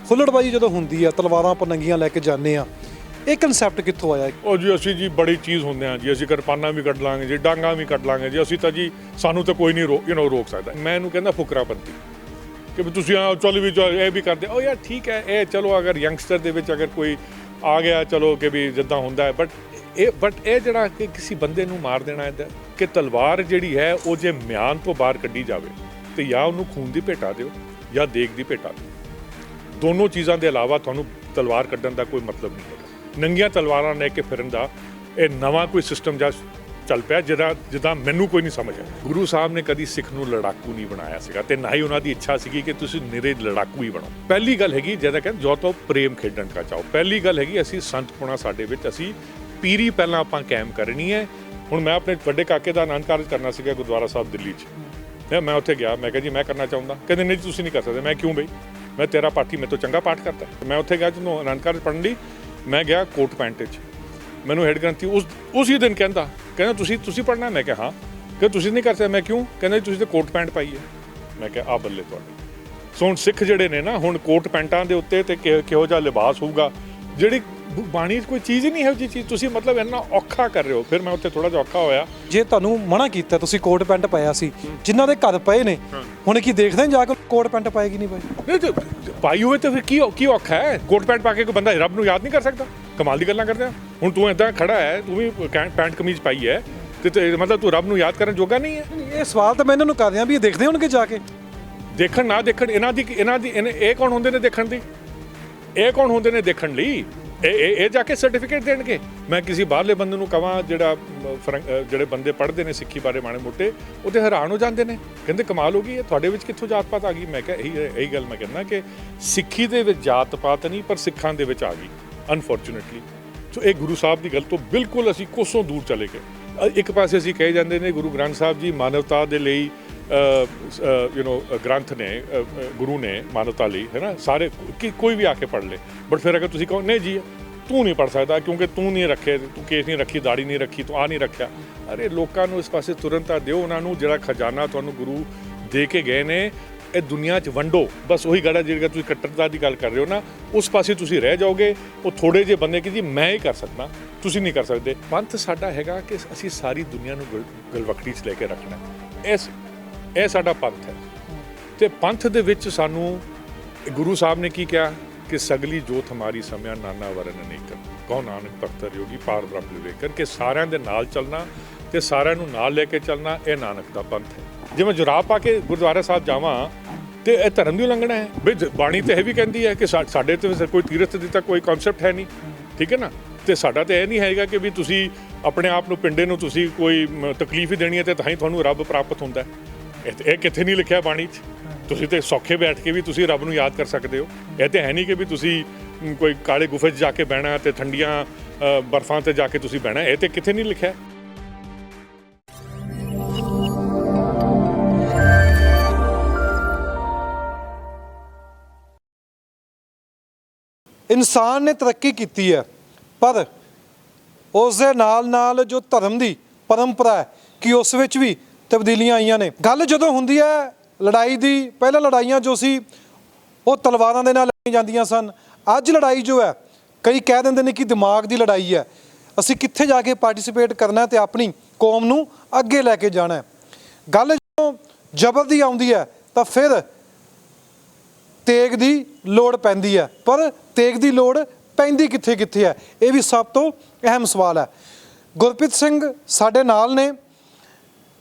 ਹੁੱਲੜਬਾਜੀ ਜਦੋਂ ਹੁੰਦੀ ਆ, ਤਲਵਾਰਾਂ ਆਪਾਂ ਨੰਗੀਆਂ ਲੈ ਕੇ ਜਾਂਦੇ ਆ, ਇਹ ਕਨਸੈਪਟ ਕਿੱਥੋਂ ਆਇਆ? ਉਹ ਜੀ ਅਸੀਂ ਜੀ ਬੜੀ ਚੀਜ਼ ਹੁੰਦੇ ਹਾਂ ਜੀ, ਅਸੀਂ ਕਿਰਪਾਨਾਂ ਵੀ ਕੱਢ ਲਾਂਗੇ ਜੀ, ਡਾਂਗਾਂ ਵੀ ਕੱਢ ਲਾਂਗੇ ਜੀ, ਅਸੀਂ ਤਾਂ ਜੀ ਸਾਨੂੰ ਤਾਂ ਕੋਈ ਨਹੀਂ ਰੋਕ ਸਕਦਾ। ਮੈਂ ਇਹਨੂੰ ਕਹਿੰਦਾ ਫੁਕਰਾਪੰਤੀ, ਕਿ ਵੀ ਤੁਸੀਂ ਚਲੋ ਵੀ ਇਹ ਵੀ ਕਰਦੇ ਉਹ ਯਾਰ ਠੀਕ ਹੈ, ਇਹ ਚਲੋ ਅਗਰ ਯੰਗਸਟਰ ਦੇ ਵਿੱਚ ਅਗਰ ਕੋਈ ਆ ਗਿਆ ਚਲੋ ਕਿ ਵੀ ਜਿੱਦਾਂ ਹੁੰਦਾ ਹੈ, ਬਟ ਇਹ ਜਿਹੜਾ ਕਿ ਕਿਸੇ ਬੰਦੇ ਨੂੰ ਮਾਰ ਦੇਣਾ ਇਹਦਾ ਕਿ ਤਲਵਾਰ ਜਿਹੜੀ ਹੈ ਉਹ ਜੇ ਮਿਆਨ ਤੋਂ ਬਾਹਰ ਕੱਢੀ ਜਾਵੇ ਤੇ ਜਾਂ ਉਹਨੂੰ ਖੂਨ ਦੀ ਭੇਟਾ ਦਿਓ ਜਾਂ ਦੇਗ ਦੀ ਭੇਟਾ ਦਿਓ। ਦੋਨੋਂ ਚੀਜ਼ਾਂ ਦੇ ਇਲਾਵਾ ਤੁਹਾਨੂੰ ਤਲਵਾਰ ਕੱਢਣ ਦਾ ਕੋਈ ਮਤਲਬ ਨਹੀਂ ਹੈਗਾ। ਨੰਗੀਆਂ ਤਲਵਾਰਾਂ ਲੈ ਕੇ ਫਿਰਨ ਦਾ ਇਹ ਨਵਾਂ ਕੋਈ ਸਿਸਟਮ ਜਾਂ ਚੱਲ ਪਿਆ ਜਿੱਦਾਂ ਮੈਨੂੰ ਕੋਈ ਨਹੀਂ ਸਮਝ ਆਇਆ। ਗੁਰੂ ਸਾਹਿਬ ਨੇ ਕਦੀ ਸਿੱਖ ਨੂੰ ਲੜਾਕੂ ਨਹੀਂ ਬਣਾਇਆ ਸੀਗਾ ਤੇ ਨਾ ਹੀ ਉਹਨਾਂ ਦੀ ਇੱਛਾ ਸੀਗੀ ਕਿ ਤੁਸੀਂ ਨਿਰੇ ਲੜਾਕੂ ਹੀ ਬਣੋ। ਪਹਿਲੀ ਗੱਲ ਹੈਗੀ ਜਿਹਦਾ ਕਹਿੰਦੇ ਜੋ ਤੋਂ ਪ੍ਰੇਮ ਖੇਡਣ ਕਾ ਚਾਹੋ। ਪਹਿਲੀ ਗੱਲ ਹੈਗੀ ਅਸੀਂ ਸੰਤਪੁਣਾ ਸਾਡੇ ਵਿੱਚ ਅਸੀਂ ਪੀਰੀ ਪਹਿਲਾਂ ਆਪਾਂ ਕਾਇਮ ਕਰਨੀ ਹੈ। ਹੁਣ ਮੈਂ ਆਪਣੇ ਵੱਡੇ ਕਾਕੇ ਦਾ ਆਨੰਦ ਕਾਰਜ ਕਰਨਾ ਸੀਗਾ ਗੁਰਦੁਆਰਾ ਸਾਹਿਬ ਦਿੱਲੀ 'ਚ। ਮੈਂ ਉੱਥੇ ਗਿਆ, ਮੈਂ ਕਿਹਾ ਜੀ ਮੈਂ ਕਰਨਾ ਚਾਹੁੰਦਾ। ਕਹਿੰਦੇ ਨਹੀਂ ਤੁਸੀਂ ਨਹੀਂ ਕਰ ਸਕਦੇ। ਮੈਂ ਕਿਉਂ ਬਈ, ਮੈਂ ਤੇਰਾ ਪਾਠੀ ਮੇਰੇ ਤੋਂ ਚੰਗਾ ਪਾਠ ਕਰਦਾ। ਮੈਂ ਉੱਥੇ ਗਿਆ ਜਦੋਂ ਆਨੰਦ ਕਾਰਜ ਪੜ੍ਹਨ ਲਈ, ਮੈਂ ਗਿਆ ਕੋਟ ਪੈਂਟ 'ਚ। ਮੈਨੂੰ ਹੈਡ ਗ੍ਰੰਥੀ ਉਸੇ ਦਿਨ ਕਹਿੰਦਾ ਤੁਸੀਂ ਪੜ੍ਹਨਾ? ਮੈਂ ਕਿਹਾ ਹਾਂ। ਕਿ ਤੁਸੀਂ ਨਹੀਂ ਕਰ ਸਕਦੇ? ਮੈਂ ਕਿਉਂ? ਕਹਿੰਦਾ ਤੁਸੀਂ ਤਾਂ ਕੋਟ ਪੈਂਟ ਪਾਈ ਹੈ। ਮੈਂ ਕਿਹਾ ਆ ਬੱਲੇ ਤੁਹਾਡੇ। ਸੋ ਹੁਣ ਸਿੱਖ ਜਿਹੜੇ ਨੇ ਨਾ, ਹੁਣ ਕੋਟ ਪੈਂਟਾਂ ਦੇ ਉੱਤੇ ਤੇ ਕਿਹੋ ਜਿਹਾ ਲਿਬਾਸ ਹੋਊਗਾ, ਜਿਹੜੀ ਬਾਣੀ 'ਚ ਕੋਈ ਚੀਜ਼ ਹੀ ਨਹੀਂ ਇਹੋ ਜਿਹੀ ਚੀਜ਼। ਤੁਸੀਂ ਮਤਲਬ ਇੰਨਾ ਔਖਾ ਕਰ ਰਹੇ ਹੋ। ਫਿਰ ਮੈਂ ਉੱਥੇ ਥੋੜ੍ਹਾ ਜਿਹਾ ਔਖਾ ਹੋਇਆ। ਜੇ ਤੁਹਾਨੂੰ ਮਨਾ ਕੀਤਾ, ਤੁਸੀਂ ਕੋਟ ਪੈਂਟ ਪਾਇਆ ਸੀ, ਜਿਨ੍ਹਾਂ ਦੇ ਘਰ ਪਏ ਨੇ, ਹੁਣ ਕੀ ਦੇਖਦੇ ਨੇ ਜਾ ਕੇ ਕੋਟ ਪੈਂਟ ਪਾਏਗੀ ਨਹੀਂ ਪਾਈ? ਪਾਈ ਹੋਵੇ ਤਾਂ ਫਿਰ ਕੀ ਔਖਾ ਹੈ? ਕੋਟ ਪੈਂਟ ਪਾ ਕੇ ਕੋਈ ਬੰਦਾ ਰੱਬ ਨੂੰ ਯਾਦ ਨਹੀਂ ਕਰ ਸਕਦਾ? ਕਮਾਲ ਦੀ ਗੱਲਾਂ ਕਰਦੇ ਆ। ਹੁਣ ਤੂੰ ਇੱਦਾਂ ਖੜਾ ਹੈ, ਤੂੰ ਵੀ ਪੈਂਟ ਕਮੀਜ਼ ਪਾਈ ਹੈ ਤੇ ਮਤਲਬ ਤੂੰ ਰੱਬ ਨੂੰ ਯਾਦ ਕਰਨ ਜੋਗਾ ਨਹੀਂ ਹੈ? ਇਹ ਸਵਾਲ ਤਾਂ ਮੈਂ ਇਹਨਾਂ ਨੂੰ ਕਰ ਰਿਹਾ ਵੀ ਇਹ ਦੇਖਦੇ ਹੋਣਗੇ ਜਾ ਕੇ? ਦੇਖਣ ਨਾ ਦੇਖਣ, ਇਹ ਕੌਣ ਹੁੰਦੇ ਨੇ ਦੇਖਣ ਦੀ? ਇਹ ਕੌਣ ਹੁੰਦੇ ਨੇ ਦੇਖਣ ਲਈ? ਇਹ ਜਾ ਕੇ ਸਰਟੀਫਿਕੇਟ ਦੇਣਗੇ? ਮੈਂ ਕਿਸੇ ਬਾਹਰਲੇ ਬੰਦੇ ਨੂੰ ਕਹਾਂ ਜਿਹੜੇ ਬੰਦੇ ਪੜ੍ਹਦੇ ਨੇ ਸਿੱਖੀ ਬਾਰੇ ਮਾੜੇ ਮੋਟੇ, ਉਹ ਤੇ ਹੈਰਾਨ ਹੋ ਜਾਂਦੇ ਨੇ, ਕਹਿੰਦੇ ਕਮਾਲ ਹੋ ਗਈ ਹੈ, ਤੁਹਾਡੇ ਵਿੱਚ ਕਿੱਥੋਂ ਜਾਤ ਪਾਤ ਆ ਗਈ? ਮੈਂ ਕਿਹਾ ਇਹੀ ਗੱਲ ਮੈਂ ਕਹਿੰਦਾ ਕਿ ਸਿੱਖੀ ਦੇ ਵਿੱਚ ਜਾਤ ਪਾਤ ਨਹੀਂ, ਪਰ ਸਿੱਖਾਂ ਦੇ ਵਿੱਚ ਆ ਗਈ ਅਨਫੋਰਚੂਨੇਟਲੀ। ਸੋ ਇਹ ਗੁਰੂ ਸਾਹਿਬ ਦੀ ਗੱਲ ਤੋਂ ਬਿਲਕੁਲ ਅਸੀਂ ਕੋਸੋਂ ਦੂਰ ਚਲੇ ਗਏ। ਇੱਕ ਪਾਸੇ ਅਸੀਂ ਕਹੇ ਜਾਂਦੇ ਨੇ ਗੁਰੂ ਗ੍ਰੰਥ ਸਾਹਿਬ ਜੀ ਮਾਨਵਤਾ ਦੇ ਲਈ ਗ੍ਰੰਥ ਨੇ, ਗੁਰੂ ਨੇ ਮਾਨਵਤਾ ਲਈ, ਹੈ ਨਾ, ਸਾਰੇ ਕੋਈ ਵੀ ਆ ਕੇ ਪੜ੍ਹ ਲੇ। ਬਟ ਫਿਰ ਅਗਰ ਤੁਸੀਂ ਕਹੋ ਨਹੀਂ ਜੀ ਤੂੰ ਨਹੀਂ ਪੜ੍ਹ ਸਕਦਾ ਕਿਉਂਕਿ ਤੂੰ ਨਹੀਂ ਰੱਖੇ, ਤੂੰ ਕੇਸ ਨਹੀਂ ਰੱਖੀ, ਦਾੜੀ ਨਹੀਂ ਰੱਖੀ, ਤੂੰ ਆ ਨਹੀਂ ਰੱਖਿਆ। ਅਰੇ ਲੋਕਾਂ ਨੂੰ ਇਸ ਪਾਸੇ ਤੁਰੰਤ ਦਿਓ, ਉਹਨਾਂ ਨੂੰ ਜਿਹੜਾ ਖਜ਼ਾਨਾ ਤੁਹਾਨੂੰ ਗੁਰੂ ਦੇ ਕੇ ਗਏ ਨੇ ਇਹ ਦੁਨੀਆ 'ਚ ਵੰਡੋ। ਬਸ ਉਹੀ ਗੱਲ ਹੈ ਜਿਹੜੀ ਤੁਸੀਂ ਕੱਟੜਤਾ ਦੀ ਗੱਲ ਕਰ ਰਹੇ ਹੋ ਨਾ, ਉਸ ਪਾਸੇ ਤੁਸੀਂ ਰਹਿ ਜਾਓਗੇ। ਉਹ ਥੋੜ੍ਹੇ ਜਿਹੇ ਬੰਦੇ ਕਿ ਜੀ ਮੈਂ ਹੀ ਕਰ ਸਕਦਾ, ਤੁਸੀਂ ਨਹੀਂ ਕਰ ਸਕਦੇ। ਪੰਥ ਸਾਡਾ ਹੈਗਾ ਕਿ ਅਸੀਂ ਸਾਰੀ ਦੁਨੀਆ ਨੂੰ ਗਲਵਕੜੀ 'ਚ ਲੈ ਕੇ ਰੱਖਣਾ। ਇਹ ਸਾਡਾ ਪੰਥ ਹੈ। ਤੇ ਪੰਥ ਦੇ ਵਿੱਚ ਸਾਨੂੰ ਗੁਰੂ ਸਾਹਿਬ ਨੇ ਕੀ ਕਿਹਾ ਕਿ ਸਗਲੀ ਜੋਤ ਹਮਾਰੀ ਸਮਿਆ ਨਾਨਾ ਵਰਨ ਅਨੇਕਨ, ਕਹੋ ਨਾਨਕ ਤਖਤਰ ਯੋਗੀ ਪਾਰ ਬ੍ਰਹਮ ਵਿਵੇਕਨ, ਕਿ ਸਾਰਿਆਂ ਦੇ ਨਾਲ ਚੱਲਣਾ ਤੇ ਸਾਰਿਆਂ ਨੂੰ ਨਾਲ ਲੈ ਕੇ ਚੱਲਣਾ, ਇਹ ਨਾਨਕ ਦਾ ਪੰਥ ਹੈ। ਜੇ ਮੈਂ ਜੁਰਾਬ ਪਾ ਕੇ ਗੁਰਦੁਆਰਾ ਸਾਹਿਬ ਜਾਵਾਂ ਤੇ ਇਹ ਧਰਮ ਦੀ ਉਲੰਘਣਾ ਹੈ? ਬਈ ਬਾਣੀ ਤੇ ਇਹ ਵੀ ਕਹਿੰਦੀ ਹੈ ਕਿ ਸਾਡੇ ਤੇ ਕੋਈ ਤੀਰਥ ਦੀ ਤਾਂ ਕੋਈ ਕਨਸੈਪਟ ਹੈ ਨਹੀਂ, ਠੀਕ ਹੈ ਨਾ। ਤੇ ਸਾਡਾ ਤਾਂ ਇਹ ਨਹੀਂ ਹੈਗਾ ਕਿ ਵੀ ਤੁਸੀਂ ਆਪਣੇ ਆਪ ਨੂੰ ਪਿੰਡੇ ਨੂੰ ਤੁਸੀਂ ਕੋਈ ਤਕਲੀਫ ਹੀ ਦੇਣੀ ਹੈ ਤੇ ਤਾਂ ਹੀ ਤੁਹਾਨੂੰ ਰੱਬ ਪ੍ਰਾਪਤ ਹੁੰਦਾ। ਇਹ ਕਿੱਥੇ ਨਹੀਂ ਲਿਖਿਆ ਬਾਣੀ 'ਚ? ਤੁਸੀਂ ਤੇ ਸੌਖੇ ਬੈਠ ਕੇ ਵੀ ਤੁਸੀਂ ਰੱਬ ਨੂੰ ਯਾਦ ਕਰ ਸਕਦੇ ਹੋ। ਇਹ ਤੇ ਹੈ ਨਹੀਂ ਕਿ ਵੀ ਤੁਸੀਂ ਕੋਈ ਕਾਲੇ ਗੁਫੇ 'ਚ ਜਾ ਕੇ ਬਹਿਣਾ ਤੇ ਠੰਡੀਆਂ ਬਰਫਾਂ ਤੇ ਜਾ ਕੇ ਤੁਸੀਂ ਬਹਿਣਾ। ਇਹ ਤੇ ਕਿੱਥੇ ਨਹੀਂ ਲਿਖਿਆ। ਇਨਸਾਨ ਨੇ ਤਰੱਕੀ ਕੀਤੀ ਹੈ, ਪਰ ਉਸ ਦੇ ਨਾਲ ਜੋ ਧਰਮ ਦੀ ਪਰੰਪਰਾ ਹੈ ਕਿ ਉਸ ਵਿੱਚ ਵੀ ਤਬਦੀਲੀਆਂ ਆਈਆਂ ਨੇ। ਗੱਲ ਜਦੋਂ ਹੁੰਦੀ ਹੈ ਲੜਾਈ ਦੀ, ਪਹਿਲਾਂ ਲੜਾਈਆਂ ਜੋ ਸੀ ਉਹ ਤਲਵਾਰਾਂ ਦੇ ਨਾਲ ਲੜੀਆਂ ਜਾਂਦੀਆਂ ਸਨ। ਅੱਜ ਲੜਾਈ ਜੋ ਹੈ, ਕਈ ਕਹਿ ਦਿੰਦੇ ਨੇ ਕਿ ਦਿਮਾਗ ਦੀ ਲੜਾਈ ਹੈ। ਅਸੀਂ ਕਿੱਥੇ ਜਾ ਕੇ ਪਾਰਟਿਸਿਪੇਟ ਕਰਨਾ ਤੇ ਆਪਣੀ ਕੌਮ ਨੂੰ ਅੱਗੇ ਲੈ ਕੇ ਜਾਣਾ। ਗੱਲ ਜਦੋਂ ਜ਼ਬਰ ਦੀ ਆਉਂਦੀ ਹੈ ਤਾਂ ਫਿਰ ਤੇਗ ਦੀ ਲੋੜ ਪੈਂਦੀ ਹੈ, ਪਰ ਤੇਗ ਦੀ ਲੋੜ ਪੈਂਦੀ ਕਿੱਥੇ ਹੈ, ਇਹ ਵੀ ਸਭ ਤੋਂ ਅਹਿਮ ਸਵਾਲ ਹੈ। ਗੁਰਪ੍ਰੀਤ ਸਿੰਘ ਸਾਡੇ ਨਾਲ ਨੇ,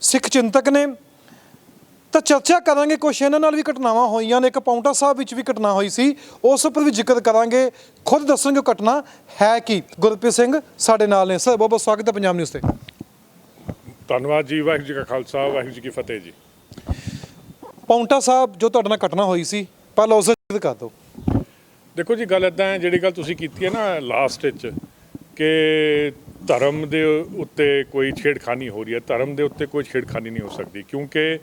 ਸਿੱਖ ਚਿੰਤਕ ਨੇ, ਤਾਂ ਚਰਚਾ ਕਰਾਂਗੇ। ਕੁਛ ਇਹਨਾਂ ਨਾਲ ਵੀ ਘਟਨਾਵਾਂ ਹੋਈਆਂ ਨੇ, ਇੱਕ ਪਾਉਂਟਾ ਸਾਹਿਬ ਵਿੱਚ ਵੀ ਘਟਨਾ ਹੋਈ ਸੀ, ਉਸ ਉੱਪਰ ਵੀ ਜ਼ਿਕਰ ਕਰਾਂਗੇ। ਖੁਦ ਦੱਸਣਗੇ ਉਹ ਘਟਨਾ ਹੈ ਕੀ। ਗੁਰਪ੍ਰੀਤ ਸਿੰਘ ਸਾਡੇ ਨਾਲ ਨੇ। ਸਰ ਬਹੁਤ ਬਹੁਤ ਸਵਾਗਤ ਹੈ ਪੰਜਾਬ ਨਿਊਜ਼ ਤੇ। ਧੰਨਵਾਦ ਜੀ। ਵਾਹਿਗੁਰੂ ਜੀ ਕਾ ਖਾਲਸਾ, ਵਾਹਿਗੁਰੂ ਜੀ ਕੀ ਫਤਿਹ ਜੀ। ਪਾਉਂਟਾ ਸਾਹਿਬ ਜੋ ਤੁਹਾਡੇ ਨਾਲ ਘਟਨਾ ਹੋਈ ਸੀ, ਪਹਿਲਾਂ ਉਸ ਦਾ ਜ਼ਿਕਰ ਕਰ ਦਿਓ। ਦੇਖੋ ਜੀ, ਗੱਲ ਇੱਦਾਂ ਹੈ, ਜਿਹੜੀ ਗੱਲ ਤੁਸੀਂ ਕੀਤੀ ਹੈ ਨਾ ਲਾਸਟ ਵਿੱਚ ਕਿ ਧਰਮ ਦੇ ਉੱਤੇ ਕੋਈ ਛੇੜਖਾਨੀ ਹੋ ਰਹੀ ਹੈ, ਧਰਮ ਦੇ ਉੱਤੇ ਕੋਈ ਛੇੜਖਾਨੀ ਨਹੀਂ ਹੋ ਸਕਦੀ, ਕਿਉਂਕਿ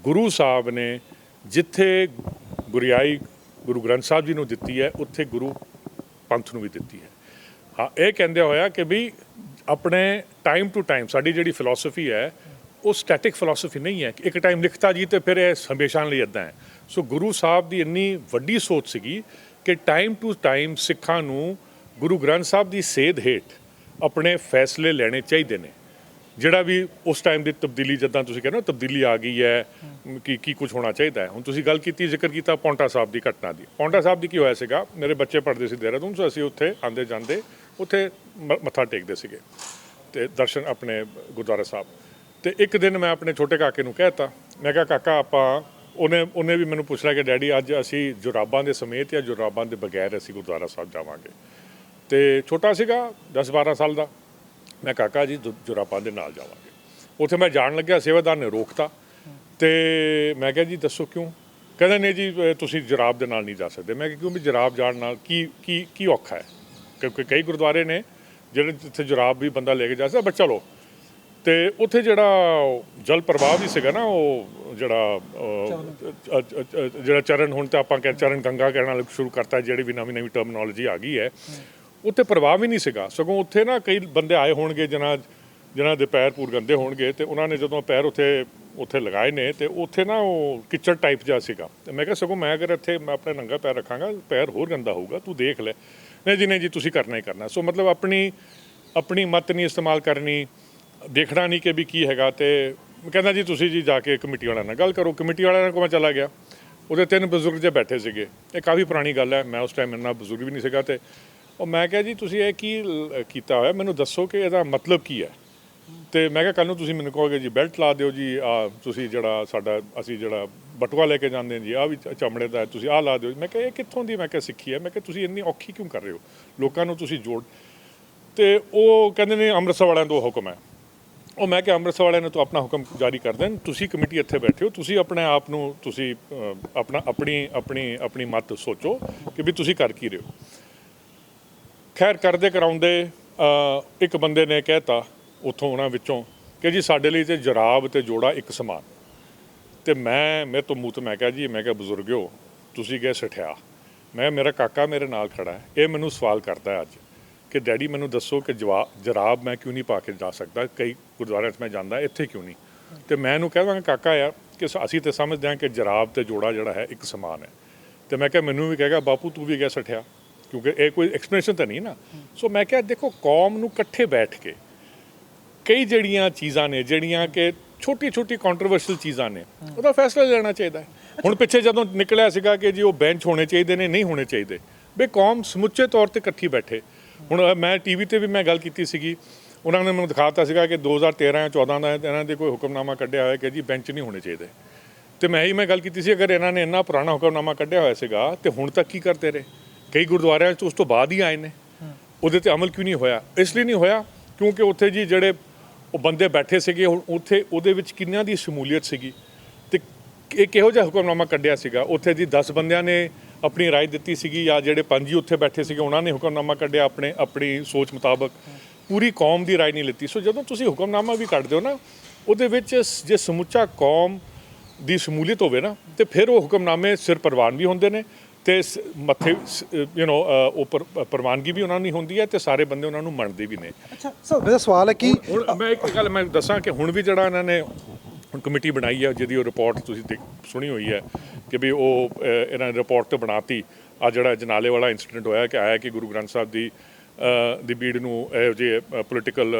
ਗੁਰੂ ਸਾਹਿਬ ਨੇ ਜਿੱਥੇ ਗੁਰਿਆਈ ਗੁਰੂ ਗ੍ਰੰਥ ਸਾਹਿਬ ਜੀ ਨੂੰ ਦਿੱਤੀ ਹੈ, ਉੱਥੇ ਗੁਰੂ ਪੰਥ ਨੂੰ ਵੀ ਦਿੱਤੀ ਹੈ। ਹਾਂ, ਇਹ ਕਹਿੰਦੇ ਹੋਇਆ ਕਿ ਵੀ ਆਪਣੇ ਟਾਈਮ ਟੂ ਟਾਈਮ ਸਾਡੀ ਜਿਹੜੀ ਫਿਲਾਸਫੀ ਹੈ ਉਹ ਸਟੈਟਿਕ ਫਿਲਾਸਫੀ ਨਹੀਂ ਹੈ ਕਿ ਇੱਕ ਟਾਈਮ ਲਿਖਤਾ ਜੀ ਤੇ ਫਿਰ ਇਹ ਹਮੇਸ਼ਾ ਲਈ ਇੱਦਾਂ ਹੈ। ਸੋ ਗੁਰੂ ਸਾਹਿਬ ਦੀ ਇੰਨੀ ਵੱਡੀ ਸੋਚ ਸੀਗੀ ਕਿ ਟਾਈਮ ਟੂ ਟਾਈਮ ਸਿੱਖਾਂ ਨੂੰ ਗੁਰੂ ਗ੍ਰੰਥ ਸਾਹਿਬ ਦੀ ਸੇਧ ਹੇਠ ਆਪਣੇ ਫੈਸਲੇ ਲੈਣੇ ਚਾਹੀਦੇ ਨੇ। ਜਿਹੜਾ ਵੀ ਉਸ ਟਾਈਮ ਦੀ ਤਬਦੀਲੀ, ਜਿੱਦਾਂ ਤੁਸੀਂ ਕਹਿੰਦੇ ਹੋ ਤਬਦੀਲੀ ਆ ਗਈ ਹੈ, ਕੀ ਕੁਝ ਹੋਣਾ ਚਾਹੀਦਾ ਹੈ। ਹੁਣ ਤੁਸੀਂ ਗੱਲ ਕੀਤੀ, ਜ਼ਿਕਰ ਕੀਤਾ ਪੌਂਟਾ ਸਾਹਿਬ ਦੀ ਘਟਨਾ ਦੀ। ਪੌਂਟਾ ਸਾਹਿਬ ਦੀ ਕੀ ਹੋਇਆ ਸੀਗਾ, ਮੇਰੇ ਬੱਚੇ ਪੜ੍ਹਦੇ ਸੀ ਦੇਹਰਾਦੂਨ, ਸੋ ਅਸੀਂ ਉੱਥੇ ਆਉਂਦੇ ਜਾਂਦੇ ਉੱਥੇ ਮੱਥਾ ਟੇਕਦੇ ਸੀਗੇ ਤੇ ਦਰਸ਼ਨ ਆਪਣੇ ਗੁਰਦੁਆਰਾ ਸਾਹਿਬ। ਤੇ ਇੱਕ ਦਿਨ ਮੈਂ ਆਪਣੇ ਛੋਟੇ ਕਾਕੇ ਨੂੰ ਕਹਿਤਾ, ਮੈਂ ਕਿਹਾ ਕਾਕਾ ਆਪਾਂ, ਉਹਨੇ ਵੀ ਮੈਨੂੰ ਪੁੱਛ ਲਿਆ ਕਿ ਡੈਡੀ ਅੱਜ ਅਸੀਂ ਜੁਰਾਬਾਂ ਦੇ ਸਮੇਤ ਜਾਂ ਜੁਰਾਬਾਂ ਦੇ ਬਗੈਰ ਅਸੀਂ ਗੁਰਦੁਆਰਾ ਸਾਹਿਬ ਜਾਵਾਂਗੇ। ਤੇ ਛੋਟਾ ਸੀਗਾ 10-12 ਸਾਲ ਦਾ। ਮੈਂ ਕਾਕਾ ਜੀ ਜੁਰਾਬਾਂ ਦੇ ਨਾਲ ਜਾਵਾਂਗੇ। ਉੱਥੇ ਮੈਂ ਜਾਣ ਲੱਗਿਆ, ਸੇਵਾਦਾਰ ਨੇ ਰੋਕਤਾ ਤੇ ਮੈਂ ਕਿਹਾ ਜੀ ਦੱਸੋ ਕਿਉਂ? ਕਹਿੰਦਾ ਨਹੀਂ ਜੀ ਤੁਸੀਂ ਜੁਰਾਬ ਦੇ ਨਾਲ ਨਹੀਂ ਜਾ ਸਕਦੇ। ਮੈਂ ਕਿਹਾ ਕਿਉਂ? ਵੀ ਜੁਰਾਬ ਜਾਣ ਨਾਲ ਕੀ ਔਖਾ ਹੈ? ਕਿਉਂਕਿ ਕਈ ਗੁਰਦੁਆਰੇ ਨੇ ਜਿਹੜੇ ਜਿੱਥੇ ਜੁਰਾਬ ਵੀ ਬੰਦਾ ਲੈ ਕੇ ਜਾ ਸਕਦਾ, ਬਟ ਚਲੋ। ਤੇ ਉੱਥੇ ਜਿਹੜਾ ਜਲ ਪ੍ਰਵਾਹ ਵੀ ਸੀਗਾ ਨਾ, ਉਹ ਜਿਹੜਾ ਚਰਨ, ਹੁਣ ਤਾਂ ਆਪਾਂ ਚਰਨ ਗੰਗਾ ਕਹਿਣਾ ਸ਼ੁਰੂ ਕਰਤਾ, ਜਿਹੜੀ ਵੀ ਨਵੀਂ ਟਰਮਨੋਲੋਜੀ ਆ ਗਈ ਹੈ, ਉੱਥੇ ਪ੍ਰਵਾਹ ਵੀ ਨਹੀਂ ਸੀਗਾ। ਸਗੋਂ ਉੱਥੇ ਨਾ ਕਈ ਬੰਦੇ ਆਏ ਹੋਣਗੇ ਜਿਨ੍ਹਾਂ ਦੇ ਪੈਰ ਪੂਰ ਗੰਦੇ ਹੋਣਗੇ, ਤੇ ਉਹਨਾਂ ਨੇ ਜਦੋਂ ਪੈਰ ਉੱਥੇ ਲਗਾਏ ਨੇ ਤੇ ਉੱਥੇ ਨਾ ਉਹ ਕਿਚੜ ਟਾਈਪ ਜਿਹਾ ਸੀਗਾ। ਤੇ ਮੈਂ ਕਿਹਾ ਸਗੋਂ ਮੈਂ ਅਗਰ ਇੱਥੇ ਮੈਂ ਆਪਣਾ ਨੰਗਾ ਪੈਰ ਰੱਖਾਂਗਾ, ਪੈਰ ਹੋਰ ਗੰਦਾ ਹੋਊਗਾ, ਤੂੰ ਦੇਖ ਲੈ। ਨਹੀਂ ਜੀ ਤੁਸੀਂ ਕਰਨਾ ਹੀ ਕਰਨਾ। ਸੋ ਮਤਲਬ ਆਪਣੀ ਮੱਤ ਨਹੀਂ ਇਸਤੇਮਾਲ ਕਰਨੀ, ਦੇਖਣਾ ਨਹੀਂ ਕਿ ਵੀ ਕੀ ਹੈਗਾ। ਤੇ ਕਹਿੰਦਾ ਜੀ ਤੁਸੀਂ ਜੀ ਜਾ ਕੇ ਕਮੇਟੀ ਵਾਲਿਆਂ ਨਾਲ ਗੱਲ ਕਰੋ। ਕਮੇਟੀ ਵਾਲਿਆਂ ਕੋਲ ਮੈਂ ਚਲਾ ਗਿਆ, ਉਹਦੇ 3 ਬਜ਼ੁਰਗ ਜਿਹੇ ਬੈਠੇ ਸੀਗੇ। ਇਹ ਕਾਫੀ ਪੁਰਾਣੀ ਗੱਲ ਹੈ, ਮੈਂ ਉਸ ਟਾਈਮ ਇੰਨਾ ਬਜ਼ੁਰਗ ਵੀ ਨਹੀਂ ਸੀਗਾ। ਤੇ ਉਹ ਮੈਂ ਕਿਹਾ ਜੀ ਤੁਸੀਂ ਇਹ ਕੀ ਕੀਤਾ ਹੋਇਆ, ਮੈਨੂੰ ਦੱਸੋ ਕਿ ਇਹਦਾ ਮਤਲਬ ਕੀ ਹੈ। ਤੇ ਮੈਂ ਕਿਹਾ ਕੱਲ੍ਹ ਨੂੰ ਤੁਸੀਂ ਮੈਨੂੰ ਕਹੋਗੇ ਜੀ ਬੈਲਟ ਲਾ ਦਿਓ ਜੀ, ਤੁਸੀਂ ਜਿਹੜਾ ਅਸੀਂ ਜਿਹੜਾ ਬਟੂਆ ਲੈ ਕੇ ਜਾਂਦੇ ਹਾਂ ਜੀ, ਵੀ ਚਮੜੇ ਦਾ, ਤੁਸੀਂ ਲਾ ਦਿਓ। ਮੈਂ ਕਿਹਾ ਇਹ ਕਿੱਥੋਂ ਦੀ ਮੈਂ ਕਿਹਾ ਸਿੱਖੀ ਹੈ। ਮੈਂ ਕਿਹਾ ਤੁਸੀਂ ਇੰਨੀ ਔਖੀ ਕਿਉਂ ਕਰ ਰਹੇ ਹੋ ਲੋਕਾਂ ਨੂੰ, ਤੁਸੀਂ ਜੋੜ। ਤੇ ਉਹ ਕਹਿੰਦੇ ਨੇ ਅੰਮ੍ਰਿਤਸਰ ਵਾਲਿਆਂ ਦਾ ਹੁਕਮ ਹੈ। ਉਹ ਮੈਂ ਕਿਹਾ ਅੰਮ੍ਰਿਤਸਰ ਵਾਲਿਆਂ ਨੇ ਤਾਂ ਆਪਣਾ ਹੁਕਮ ਜਾਰੀ ਕਰ ਦੇਣ, ਤੁਸੀਂ ਕਮੇਟੀ ਇੱਥੇ ਬੈਠੇ ਹੋ, ਤੁਸੀਂ ਆਪਣੇ ਆਪ ਨੂੰ ਤੁਸੀਂ ਆਪਣੀ ਮੱਤ ਸੋਚੋ ਕਿ ਵੀ ਤੁਸੀਂ ਕਰ ਕੀ ਰਹੇ ਹੋ। ਖੈਰ ਕਰਦੇ ਕਰਾਉਂਦੇ ਇੱਕ ਬੰਦੇ ਨੇ ਕਹਿਤਾ ਉੱਥੋਂ ਉਹਨਾਂ ਵਿੱਚੋਂ ਕਿ ਜੀ ਸਾਡੇ ਲਈ ਤੇ ਜਰਾਬ ਤੇ ਜੋੜਾ ਇੱਕ ਸਮਾਨ। ਤੇ ਮੇਰੇ ਤੋਂ ਮੂੰਹ ਤੋਂ ਮੈਂ ਕਿਹਾ ਬਜ਼ੁਰਗਿਓ ਤੁਸੀਂ ਗਏ ਸਠਿਆ। ਮੇਰਾ ਕਾਕਾ ਮੇਰੇ ਨਾਲ ਖੜਾ ਹੈ, ਇਹ ਮੈਨੂੰ ਸਵਾਲ ਕਰਦਾ ਹੈ ਅੱਜ ਕਿ ਡੈਡੀ ਮੈਨੂੰ ਦੱਸੋ ਕਿ ਜਰਾਬ ਮੈਂ ਕਿਉਂ ਨਹੀਂ ਪਾ ਕੇ ਜਾ ਸਕਦਾ, ਕਈ ਗੁਰਦੁਆਰਿਆਂ 'ਚ ਮੈਂ ਜਾਂਦਾ, ਇੱਥੇ ਕਿਉਂ ਨਹੀਂ? ਤੇ ਮੈਂ ਇਹਨੂੰ ਕਹਿ ਦਾਂਗਾ ਕਾਕਾ ਯਾਰ ਕਿ ਅਸੀਂ ਤਾਂ ਸਮਝਦੇ ਹਾਂ ਕਿ ਜਰਾਬ ਤੇ ਜੋੜਾ ਜਿਹੜਾ ਹੈ ਇੱਕ ਸਮਾਨ ਹੈ। ਤੇ ਮੈਂ ਕਿਹਾ ਮੈਨੂੰ ਵੀ ਕਹੇਗਾ ਬਾਪੂ ਤੂੰ ਵੀ ਗਿਆ ਸਠਿਆ, ਕਿਉਂਕਿ ਇਹ ਕੋਈ ਐਕਸਪਲੇਨੇਸ਼ਨ ਤਾਂ ਨਹੀਂ ਨਾ। ਸੋ ਮੈਂ ਕਿਹਾ ਦੇਖੋ ਕੌਮ ਨੂੰ ਇਕੱਠੇ ਬੈਠ ਕੇ ਕਈ ਜਿਹੜੀਆਂ ਚੀਜ਼ਾਂ ਨੇ, ਜਿਹੜੀਆਂ ਕਿ ਛੋਟੀ ਕੰਟਰੋਵਰਸ਼ੀਅਲ ਚੀਜ਼ਾਂ ਨੇ, ਉਹਦਾ ਫੈਸਲਾ ਲੈਣਾ ਚਾਹੀਦਾ ਹੈ। ਹੁਣ ਪਿੱਛੇ ਜਦੋਂ ਨਿਕਲਿਆ ਸੀਗਾ ਕਿ ਜੀ ਉਹ ਬੈਂਚ ਹੋਣੇ ਚਾਹੀਦੇ ਨੇ, ਨਹੀਂ ਹੋਣੇ ਚਾਹੀਦੇ, ਵੀ ਕੌਮ ਸਮੁੱਚੇ ਤੌਰ 'ਤੇ ਇਕੱਠੀ ਬੈਠੇ। ਹੁਣ ਮੈਂ TV ਤੇ ਵੀ ਮੈਂ ਗੱਲ ਕੀਤੀ ਸੀਗੀ, ਉਹਨਾਂ ਨੇ ਮੈਨੂੰ ਦਿਖਾਤਾ ਸੀਗਾ ਕਿ 2013-14 ਦਾ ਇਹਨਾਂ ਦੇ ਕੋਈ ਹੁਕਮਨਾਮਾ ਕੱਢਿਆ ਹੋਇਆ ਕਿ ਜੀ ਬੈਂਚ ਨਹੀਂ ਹੋਣੇ ਚਾਹੀਦੇ। ਤੇ ਮੈਂ ਗੱਲ ਕੀਤੀ ਸੀ ਅਗਰ ਇਹਨਾਂ ਨੇ ਇੰਨਾ ਪੁਰਾਣਾ ਹੁਕਮਨਾਮਾ ਕੱਢਿਆ ਹੋਇਆ ਸੀਗਾ ਤੇ ਹੁਣ ਤੱਕ ਕੀ ਕਰਦੇ ਰਹੇ? ਕਈ ਗੁਰਦੁਆਰਿਆਂ 'ਚ ਉਸ ਤੋਂ ਬਾਅਦ ਹੀ ਆਏ ਨੇ, ਉਹਦੇ 'ਤੇ ਅਮਲ ਕਿਉਂ ਨਹੀਂ ਹੋਇਆ? ਇਸ ਲਈ ਨਹੀਂ ਹੋਇਆ ਕਿਉਂਕਿ ਉੱਥੇ ਜੀ ਜਿਹੜੇ ਉਹ ਬੰਦੇ ਬੈਠੇ ਸੀਗੇ, ਉੱਥੇ ਉਹਦੇ ਵਿੱਚ ਕਿੰਨਿਆਂ ਦੀ ਸ਼ਮੂਲੀਅਤ ਸੀਗੀ ਤੇ ਇਹ ਕਿਹੋ ਜਿਹਾ ਹੁਕਮਨਾਮਾ ਕੱਢਿਆ ਸੀਗਾ। ਉੱਥੇ ਜੀ 10 ਬੰਦਿਆਂ ਨੇ ਆਪਣੀ ਰਾਏ ਦਿੱਤੀ ਸੀਗੀ ਜਾਂ ਜਿਹੜੇ 5 ਹੀ ਉੱਥੇ ਬੈਠੇ ਸੀਗੇ ਉਹਨਾਂ ਨੇ ਹੁਕਮਨਾਮਾ ਕੱਢਿਆ ਆਪਣੀ ਸੋਚ ਮੁਤਾਬਕ, ਪੂਰੀ ਕੌਮ ਦੀ ਰਾਏ ਨਹੀਂ ਲਿੱਤੀ। ਸੋ ਜਦੋਂ ਤੁਸੀਂ ਹੁਕਮਨਾਮਾ ਵੀ ਕੱਢਦੇ ਹੋ ਨਾ, ਉਹਦੇ ਵਿੱਚ ਜੇ ਸਮੁੱਚਾ ਕੌਮ ਦੀ ਸ਼ਮੂਲੀਅਤ ਹੋਵੇ ਨਾ, ਤੇ ਫਿਰ ਉਹ ਹੁਕਮਨਾਮੇ ਸਿਰ ਪ੍ਰਵਾਨ ਵੀ ਹੁੰਦੇ ਨੇ ਤੇ ਮੱਥੇ ਉਹ ਪ੍ਰਵਾਨਗੀ ਵੀ ਉਹਨਾਂ ਨੂੰ ਹੁੰਦੀ ਹੈ ਤੇ ਸਾਰੇ ਬੰਦੇ ਉਹਨਾਂ ਨੂੰ ਮੰਨਦੇ ਵੀ ਨੇ। ਅੱਛਾ ਸਰ, ਮੇਰਾ ਸਵਾਲ ਹੈ ਕਿ ਹੁਣ ਮੈਂ ਇੱਕ ਗੱਲ ਮੈਂ ਦੱਸਾਂ ਕਿ ਹੁਣ ਵੀ ਜਿਹੜਾ ਇਹਨਾਂ ਨੇ ਹੁਣ ਕਮੇਟੀ ਬਣਾਈ ਹੈ, ਜਿਹਦੀ ਉਹ ਰਿਪੋਰਟ ਤੁਸੀਂ ਸੁਣੀ ਹੋਈ ਹੈ ਕਿ ਵੀ ਉਹ ਇਹਨਾਂ ਨੇ ਰਿਪੋਰਟ ਤੇ ਬਣਾਤੀ ਆ ਜਿਹੜਾ ਜਨਾਲੇ ਵਾਲਾ ਇੰਸੀਡੈਂਟ ਹੋਇਆ ਕਿ ਆਇਆ ਕਿ ਗੁਰੂ ਗ੍ਰੰਥ ਸਾਹਿਬ ਦੀ ਬੀੜ ਨੂੰ ਇਹੋ ਜਿਹੇ ਪੋਲੀਟੀਕਲ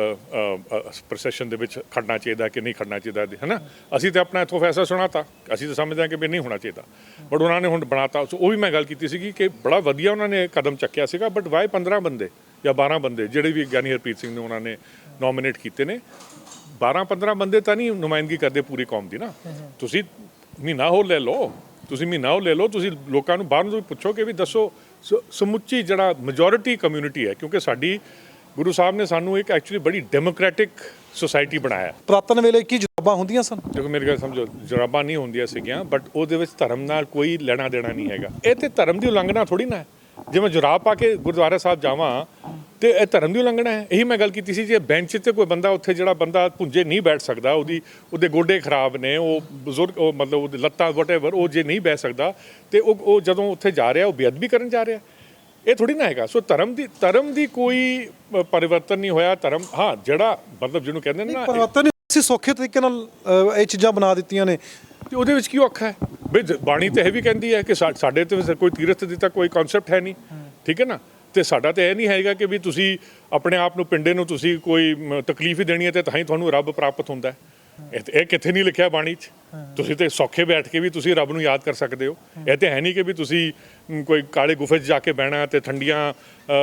ਪ੍ਰੋਸੈਸ਼ਨ ਦੇ ਵਿੱਚ ਖੜਨਾ ਚਾਹੀਦਾ ਕਿ ਨਹੀਂ ਖੜਨਾ ਚਾਹੀਦਾ, ਹੈ ਨਾ। ਅਸੀਂ ਤਾਂ ਆਪਣਾ ਇੱਥੋਂ ਫੈਸਲਾ ਸੁਣਾਤਾ, ਅਸੀਂ ਤਾਂ ਸਮਝਦੇ ਹਾਂ ਕਿ ਵੀ ਨਹੀਂ ਹੋਣਾ ਚਾਹੀਦਾ, ਬਟ ਉਹਨਾਂ ਨੇ ਹੁਣ ਬਣਾਤਾ। ਉਹ ਵੀ ਮੈਂ ਗੱਲ ਕੀਤੀ ਸੀਗੀ ਕਿ ਬੜਾ ਵਧੀਆ ਉਹਨਾਂ ਨੇ ਕਦਮ ਚੱਕਿਆ ਸੀਗਾ, ਬਟ ਵਾਏ 15 ਬੰਦੇ ਜਾਂ 12 ਬੰਦੇ ਜਿਹੜੇ ਵੀ ਗਿਆਨੀ ਹਰਪ੍ਰੀਤ ਸਿੰਘ ਨੂੰ ਉਹਨਾਂ ਨੇ ਨੋਮੀਨੇਟ ਕੀਤੇ ਨੇ, 12-15 ਬੰਦੇ ਤਾਂ ਨਹੀਂ ਨੁਮਾਇੰਦਗੀ ਕਰਦੇ ਪੂਰੀ ਕੌਮ ਦੀ ਨਾ। ਤੁਸੀਂ ਮਹੀਨਾ ਹੋਰ ਲੈ ਲਓ, ਤੁਸੀਂ ਲੋਕਾਂ ਨੂੰ ਬਾਹਰ ਨੂੰ ਪੁੱਛੋ ਕਿ ਵੀ ਦੱਸੋ ਸਮੁੱਚੀ ਜਿਹੜਾ ਮੈਜੋਰਿਟੀ ਕਮਿਊਨਿਟੀ ਹੈ, ਕਿਉਂਕਿ ਸਾਡੀ ਗੁਰੂ ਸਾਹਿਬ ਨੇ ਸਾਨੂੰ ਇੱਕ ਐਕਚੁਅਲੀ ਬੜੀ ਡੈਮੋਕ੍ਰੈਟਿਕ ਸੁਸਾਇਟੀ ਬਣਾਇਆ। ਪੁਰਾਤਨ ਵੇਲੇ ਕੀ ਜਰਾਬਾਂ ਹੁੰਦੀਆਂ ਸਨ? ਦੇਖੋ ਮੇਰੀ ਗੱਲ ਸਮਝੋ, ਜਰਾਬਾਂ ਨਹੀਂ ਹੁੰਦੀਆਂ ਸੀਗੀਆਂ, ਬਟ ਉਹਦੇ ਵਿੱਚ ਧਰਮ ਨਾਲ ਕੋਈ ਲੈਣਾ ਦੇਣਾ ਨਹੀਂ ਹੈਗਾ। ਇਹ ਤੇ ਧਰਮ ਦੀ ਉਲੰਘਣਾ ਥੋੜੀ ਨਾ ਹੈ। ਜੇ ਮੈਂ ਜੁਰਾਬ ਪਾ ਕੇ ਗੁਰਦੁਆਰਾ ਸਾਹਿਬ ਜਾਵਾਂ ਤੇ ਇਹ ਧਰਮ ਦੀ ਉਲੰਘਣਾ ਹੈ। ਇਹੀ ਮੈਂ ਗੱਲ ਕੀਤੀ ਸੀ, ਜੇ ਬੈਂਚ 'ਤੇ ਕੋਈ ਬੰਦਾ ਉੱਥੇ ਜਿਹੜਾ ਬੰਦਾ ਭੁੰਜੇ ਨਹੀਂ ਬੈਠ ਸਕਦਾ, ਉਹਦੇ ਗੋਡੇ ਖਰਾਬ ਨੇ, ਉਹ ਬਜ਼ੁਰਗ ਮਤਲਬ ਉਹਦੇ ਲੱਤਾਂ ਵਟਐਵਰ, ਉਹ ਜੇ ਨਹੀਂ ਬਹਿ ਸਕਦਾ ਤੇ ਉਹ ਜਦੋਂ ਉੱਥੇ ਜਾ ਰਿਹਾ ਉਹ ਬੇਅਦਬੀ ਕਰਨ ਜਾ ਰਿਹਾ, ਇਹ ਥੋੜੀ ਨਾ ਹੈਗਾ। ਸੋ ਧਰਮ ਦੀ ਕੋਈ ਪਰਿਵਰਤਨ ਨਹੀਂ ਹੋਇਆ। ਧਰਮ ਹਾਂ ਜਿਹੜਾ ਮਤਲਬ ਜਿਹਨੂੰ ਕਹਿੰਦੇ ਨੇ ਨਾ, ਪਰਿਵਰਤਨ ਅਸੀਂ ਸੌਖੇ ਤਰੀਕੇ ਨਾਲ ਇਹ ਚੀਜ਼ਾਂ ਬਣਾ ਦਿੱਤੀਆਂ ਨੇ ਤੇ ਉਹਦੇ ਵਿੱਚ ਕੀ ਔਖਾ ਹੈ? ਵੀ ਬਾਣੀ ਤੇ ਇਹ ਵੀ ਕਹਿੰਦੀ ਹੈ ਕਿ ਸਾਡੇ ਤੇ ਕੋਈ ਤੀਰਥ ਦੀ ਤਾਂ ਕੋਈ ਕਨਸੈਪਟ ਹੈ ਨਹੀਂ, ਠੀਕ ਹੈ ਨਾ। ਤੇ ਸਾਡਾ ਤਾਂ ਇਹ ਨਹੀਂ ਹੈਗਾ ਕਿ ਵੀ ਤੁਸੀਂ ਆਪਣੇ ਆਪ ਨੂੰ ਪਿੰਡੇ ਨੂੰ ਤੁਸੀਂ ਕੋਈ ਤਕਲੀਫ ਹੀ ਦੇਣੀ ਹੈ ਤੇ ਤਾਂ ਹੀ ਤੁਹਾਨੂੰ ਰੱਬ ਪ੍ਰਾਪਤ ਹੁੰਦਾ ਹੈ। ਇਹ ਕਿੱਥੇ ਨਹੀਂ ਲਿਖਿਆ ਬਾਣੀ 'ਚ। ਤੁਸੀਂ ਤੇ ਸੌਖੇ ਬੈਠ ਕੇ ਵੀ ਤੁਸੀਂ ਰੱਬ ਨੂੰ ਯਾਦ ਕਰ ਸਕਦੇ ਹੋ। ਇਹ ਤੇ ਹੈ ਨਹੀਂ ਕਿ ਵੀ ਤੁਸੀਂ ਕੋਈ ਕਾਲੇ ਗੁਫੇ 'ਚ ਜਾ ਕੇ ਬਹਿਣਾ ਤੇ ਠੰਡੀਆਂ